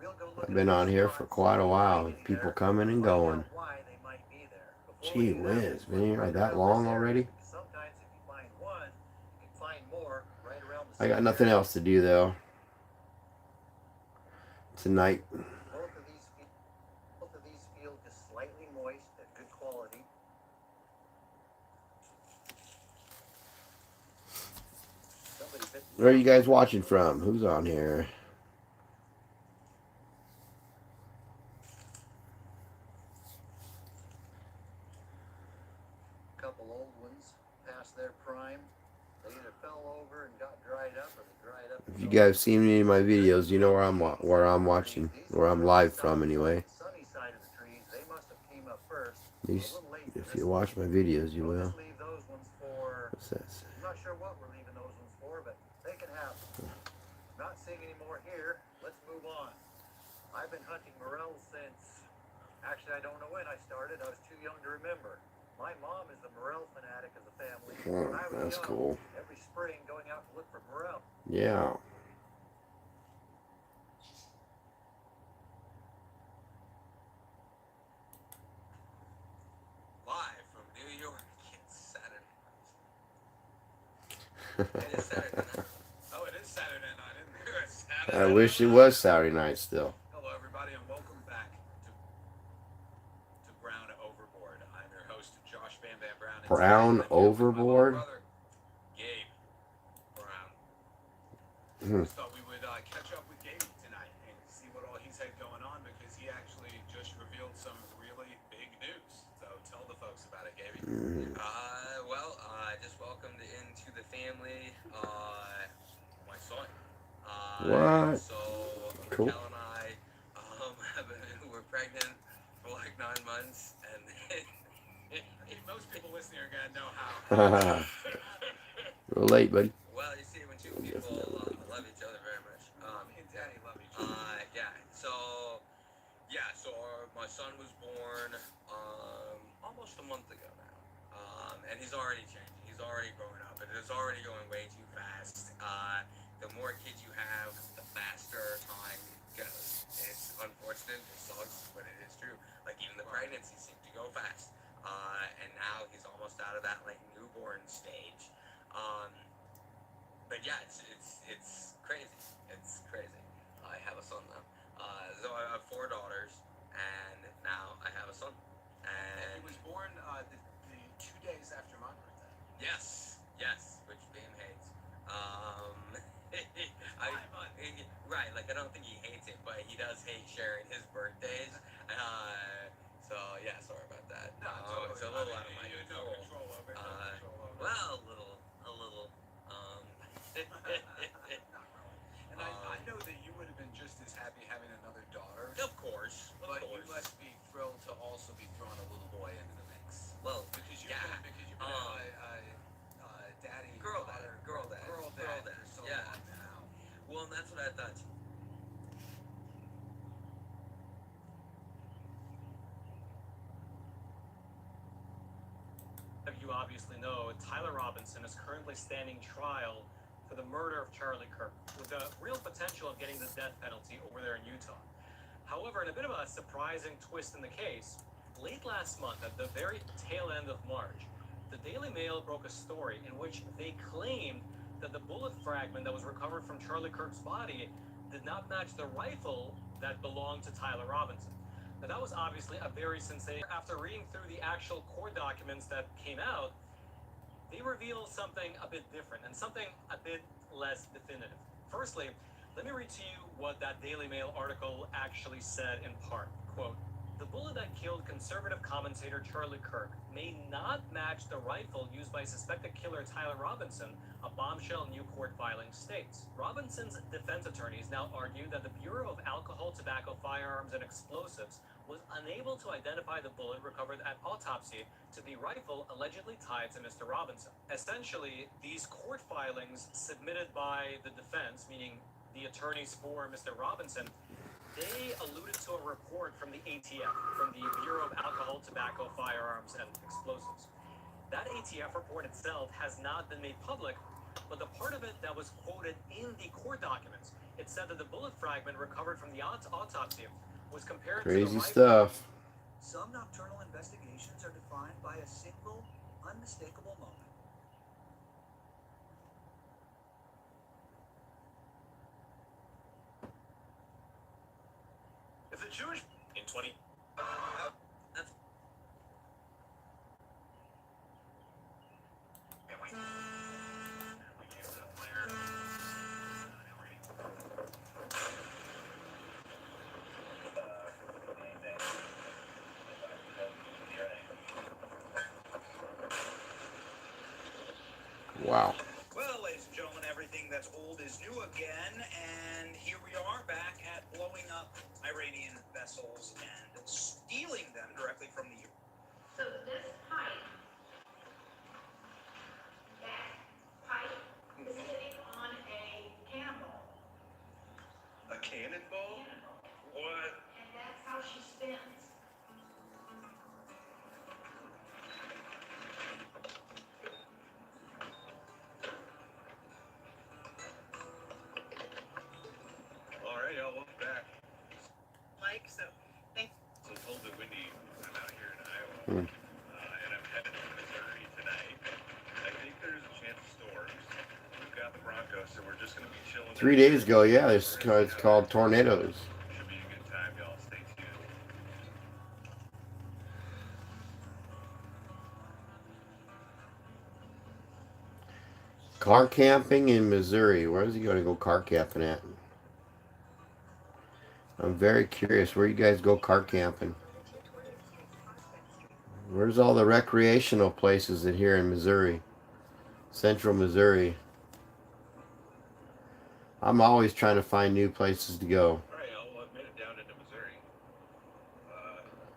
We'll go look I've been on here for quite a while, with people coming and going. why they might be there. Gee whiz, been here that long already? Sometimes if you find one, you can find more right around the I got nothing else to do though tonight. Both of these feel just slightly moist and good quality. Where are you guys watching from? Who's on here? A couple old ones past their prime. They either fell over and got dried up, or they dried up. If you guys seen any of my videos, you know where I'm watching, where I'm live from anyway. Sunny side of the trees, they must have came up first. At least if you watch my videos, you will. Leave those ones for. What's that say? I'm not sure what we're leaving those ones for, but they can have them. Not seeing any more here. Let's move on. I've been hunting morels since. Actually, I don't know when I started. I was too young to remember. My mom is a morel fanatic of the family. Oh, When I was that's young, cool. every spring going out to look for morel. Yeah. Live from New York, it's Saturday night. It is Saturday night. Oh, it is Saturday night, isn't it? It's I Saturday wish it night. was Saturday night still. Hello, everybody, and welcome back to Brown Overboard. I'm your host, Josh Bam Bam Brown. and Brown today I'm here with my little Overboard? brother, Gabe Brown. Hmm. Just thought we would catch up with Gabe tonight and see what all he's had going on, because he actually just revealed some really big news. So tell the folks about it, Gabe. Well, I just welcomed into the family my son. What? So Cool. Cal and I were pregnant for like 9 months, and Most people listening are gonna know how. A little late, buddy. well, you see, when two people love each other very much. Me and Daddy love each other. Yeah. So my son was born almost a month ago now, and he's already changing. He's already growing up, and it's already going way too fast. The more kids you have, the faster time goes. It's unfortunate, it sucks, but it is true. Like, even the pregnancy seemed to go fast. And now he's almost out of that like newborn stage. But yeah, it's crazy. It's crazy. I have a son now. So I have 4 daughters, and now I have a son. And And he was born the 2 days after my birthday. yes, which Bam hates. Right, like I don't think he hates it, but he does hate sharing his birthdays. So yeah, sorry about that. No, It's a little out of my you have no control. control over it. Well, a little. Not really. And I know that you would have been just as happy having another daughter, Of course. but you must be thrilled to also be throwing a little boy into the mix. Well, Because you've yeah. been daddy, Girl daughter, dad, girl dad, girl girl dad dad, for so yeah. long now. Well, that's what I thought. You obviously know, Tyler Robinson is currently standing trial for the murder of Charlie Kirk, with the real potential of getting the death penalty over there in Utah. However, in a bit of a surprising twist in the case, late last month, at the very tail end of March, the Daily Mail broke a story in which they claimed that the bullet fragment that was recovered from Charlie Kirk's body did not match the rifle that belonged to Tyler Robinson. Now, that was obviously a very sensational. After reading through the actual court documents that came out, they revealed something a bit different and something a bit less definitive. Firstly, let me read to you what that Daily Mail article actually said in part. Quote, "The bullet that killed conservative commentator Charlie Kirk may not match the rifle used by suspected killer Tyler Robinson," a bombshell new court filing states. Robinson's defense attorneys now argue that the Bureau of Alcohol, Tobacco, Firearms, and Explosives was unable to identify the bullet recovered at autopsy to the rifle allegedly tied to Mr. Robinson. Essentially, these court filings submitted by the defense, meaning the attorneys for Mr. Robinson, they alluded to a report from the ATF, from the Bureau of Alcohol, Tobacco, Firearms, and Explosives. That ATF report itself has not been made public, but the part of it that was quoted in the court documents, it said that the bullet fragment recovered from the autopsy was compared to the Crazy rifle. stuff. Some nocturnal investigations are defined by a single, unmistakable moment. If the Jewish in 20. Wow. Well, ladies and gentlemen, everything that's old is new again, and here we are back at blowing up Iranian vessels and stealing them directly from the. So this pipe, that pipe is sitting on a cannonball. A cannonball? What? And that's how she spins. All right, I'll look back. Like, so, thank So it's a little bit windy. I'm out here in Iowa, Hmm. and I'm headed to Missouri tonight. I think there's a chance of storms. We've got the Broncos, so we're just going to be chilling. 3 days ago, yeah, it's called tornadoes. Should be a good time, y'all. Stay tuned. Car camping in Missouri. Where's he going to go car camping at? I'm very curious. Where you guys go car camping? Where's all the recreational places that here in Missouri? Central Missouri. I'm always trying to find new places to go. All right, y'all. I've made it down into Missouri.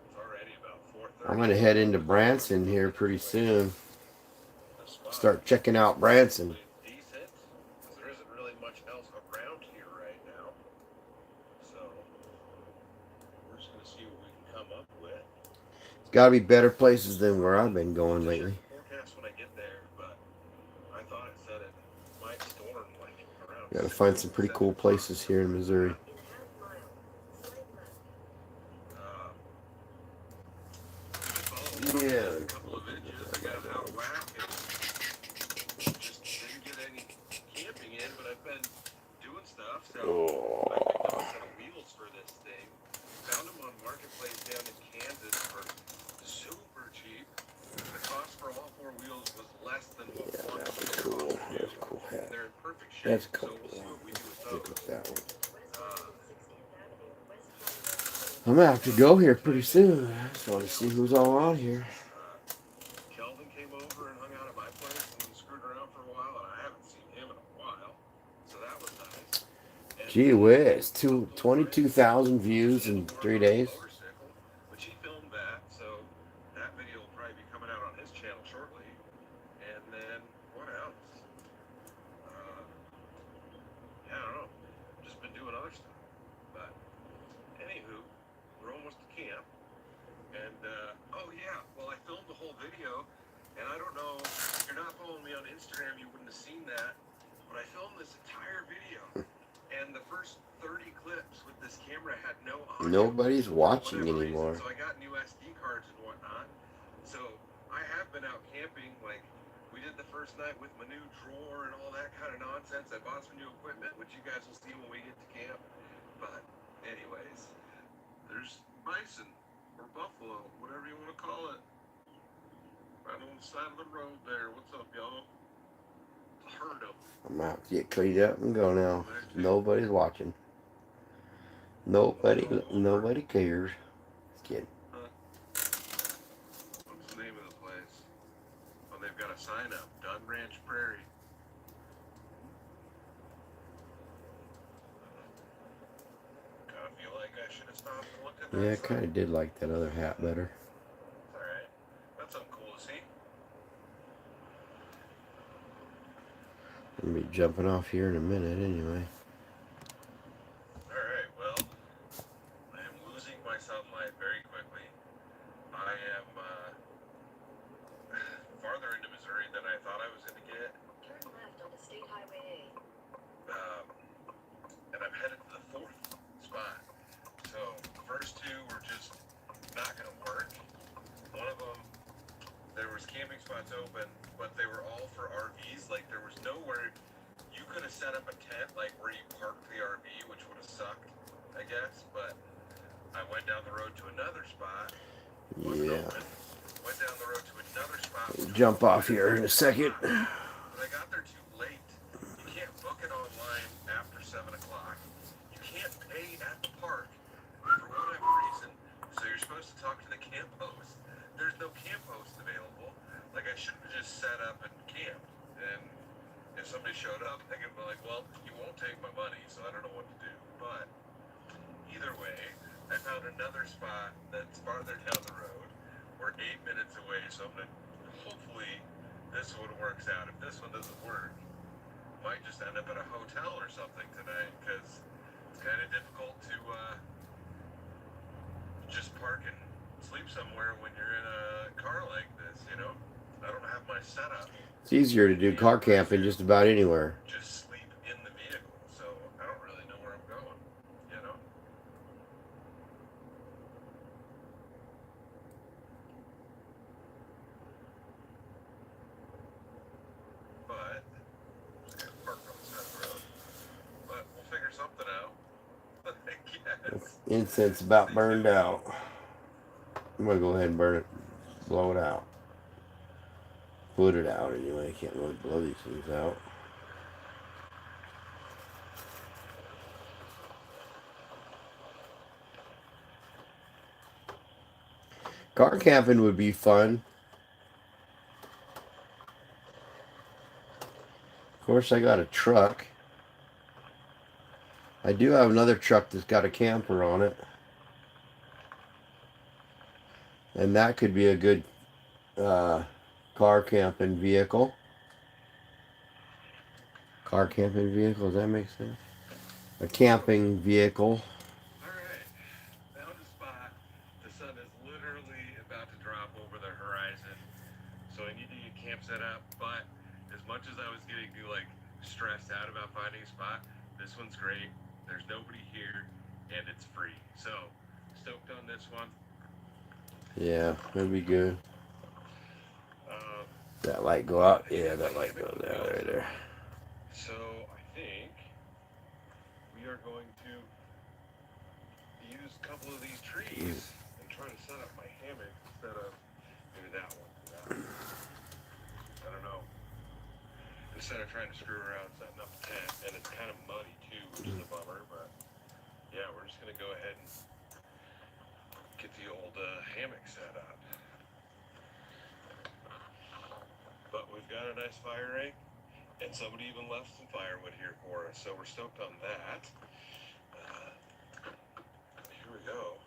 It's already about 4:30. I'm going to head into Branson here pretty soon. Start checking out Branson. Decent, because there isn't really much else around here right now. So we're just gonna see what we can come up with. It's got to be better places than where I've been going lately. Forecast when I get there, but I thought it said it might storm like around. Got to find some pretty cool places here in Missouri. Yeah. A couple of inches. I got it out of whack and just didn't get any camping in, but I've been doing stuff. So I picked up a set of wheels for this thing. Found them on Marketplace down in Kansas for super cheap. The cost for all 4 wheels was less than what one That's wheel cool. cost. That's a cool hat. They're in perfect shape. That's cool. So we'll see what we do with Look those. at that one. Uh, I'm gonna have to go here pretty soon. I just want to see who's all on here. Kelvin came over and hung out at my place and screwed around for a while, and I haven't seen him in a while, so that was nice. And Gee whiz, 22,000 views in 3 days. But he filmed that, so that video will probably be coming out on his channel shortly. And then what else? Yeah, I don't know. Just been doing other stuff. But anywho, we're almost to camp. And oh yeah, well I filmed the whole video, and I don't know if you're not following me on Instagram, you wouldn't have seen that. But I filmed this entire video, and the first 30 clips with this camera had no audio. Nobody's watching For whatever reason. anymore. So I got new SD cards and whatnot. So I have been out camping. Like we did the first night with my new drawer and all that kind of nonsense. I bought some new equipment, which you guys will see when we get to camp. But anyways, there's bison or buffalo, whatever you want to call it. Right on the side of the road there. What's up, y'all? A herd of them. I'm out to get cleaned up and go now. Nobody's watching. Nobody cares. Just kidding. What's the name of the place? Oh, they've got a sign up. Dunn Ranch Prairie. Kind of feel like I should have stopped and looked at that. Yeah, I sign. kind of did like that other hat better. Alright. That's something cool to see. I'm gonna be jumping off here in a minute anyway. Alright, well, camping spots open, but they were all for RVs. Like there was nowhere you could have set up a tent, like where you parked the RV, which would have sucked, I guess. But I went down the road to another spot. Wasn't open. Went down the road to another spot. Jump off here in a second. But I got there too late. You can't book it online after 7 o'clock. You can't pay at the park for whatever reason. So you're supposed to talk to the camp host. There's no camp host available. Like I should have just set up and camped. And if somebody showed up, they could be like, well, you won't take my money, so I don't know what to do. But either way, I found another spot that's farther down the road. We're 8 minutes away, so I'm gonna hopefully this one works out. If this one doesn't work, might just end up at a hotel or something tonight because it's kind of difficult to just park and sleep somewhere when you're in a car like this. You know, I don't have my setup. It's easier to do car camping just about anywhere. Just sleep in the vehicle, so I don't really know where I'm going. You know. But just gonna park on the side of the road. But we'll figure something out. I guess. Incense about burned out. I'm gonna go ahead and burn it, blow it out. Put it out anyway. I can't really blow these things out. Car camping would be fun. Of course, I got a truck. I do have another truck that's got a camper on it. And that could be a good car camping vehicle. Car camping vehicle, does that make sense? A camping vehicle. Alright, found a spot. The sun is literally about to drop over the horizon. So I need to get camp set up, but as much as I was getting like stressed out about finding a spot, this one's great. There's nobody here and it's free. So stoked on this one. Yeah, that'd be good. That light go out? Yeah, that light goes out right there. So I think we are going to use a couple of these trees and try to set up my hammock instead of maybe that one. I don't know. Instead of trying to screw around setting up a tent, and it's kind of muddy too, which is a bummer. But yeah, we're just gonna go ahead and get the old hammock set up. But we've got a nice fire ring, and somebody even left some firewood here for us, so we're stoked on that. Here we go.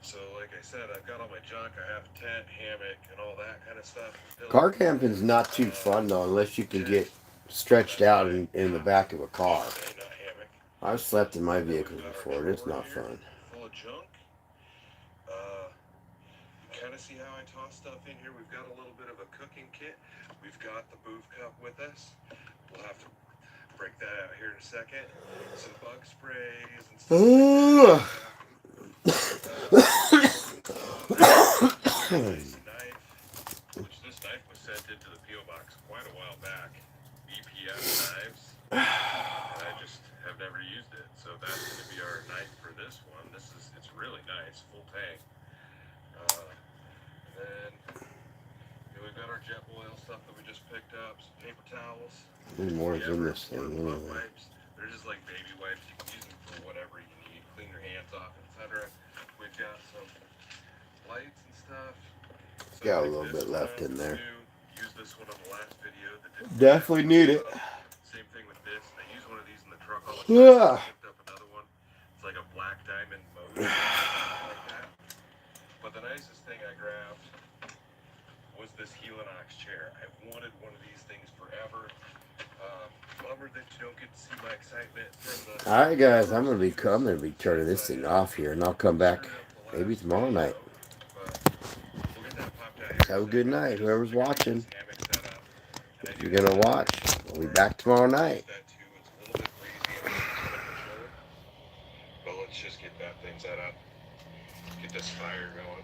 So, like I said, I've got all my junk. I have a tent, hammock, and all that kind of stuff. Car camping's not too fun though, unless you can get stretched out in the back of a car. I've slept in my vehicles before. It's not fun. Full of junk. You kind of see how I toss stuff in here. We've got a little bit of a cooking kit. We've got the booth cup with us. We'll have to break that out here in a second. Some bug sprays and stuff. Nice knife, which this knife was sent into the P.O. box quite a while back. EPS knives. And I just have never used it. So that's going to be our knife for this one. It's really nice, full tank. Then we've got our jet oil stuff that we just picked up, some paper towels. There's more in this thing anyway. Wipes. They're just like baby wipes. You can use them for whatever you need. Clean your hands off, etc. We've got some lights and stuff. So Got a little bit left in there. Use this one on the last video. Definitely need it. Same thing with this. They use one of these in the truck all the time. Yeah. I picked up another one. It's like a black diamond mode. Like that. But the nicest thing I grabbed was this Helinox chair. I've wanted one of these things forever. Bummer that you don't get to see my excitement from the... Alright guys, I'm gonna be turning this thing off here, and I'll come back maybe tomorrow night. Have a good night, whoever's watching. If you're gonna watch, we'll be back tomorrow night. But let's just get that thing set up. Get this fire going.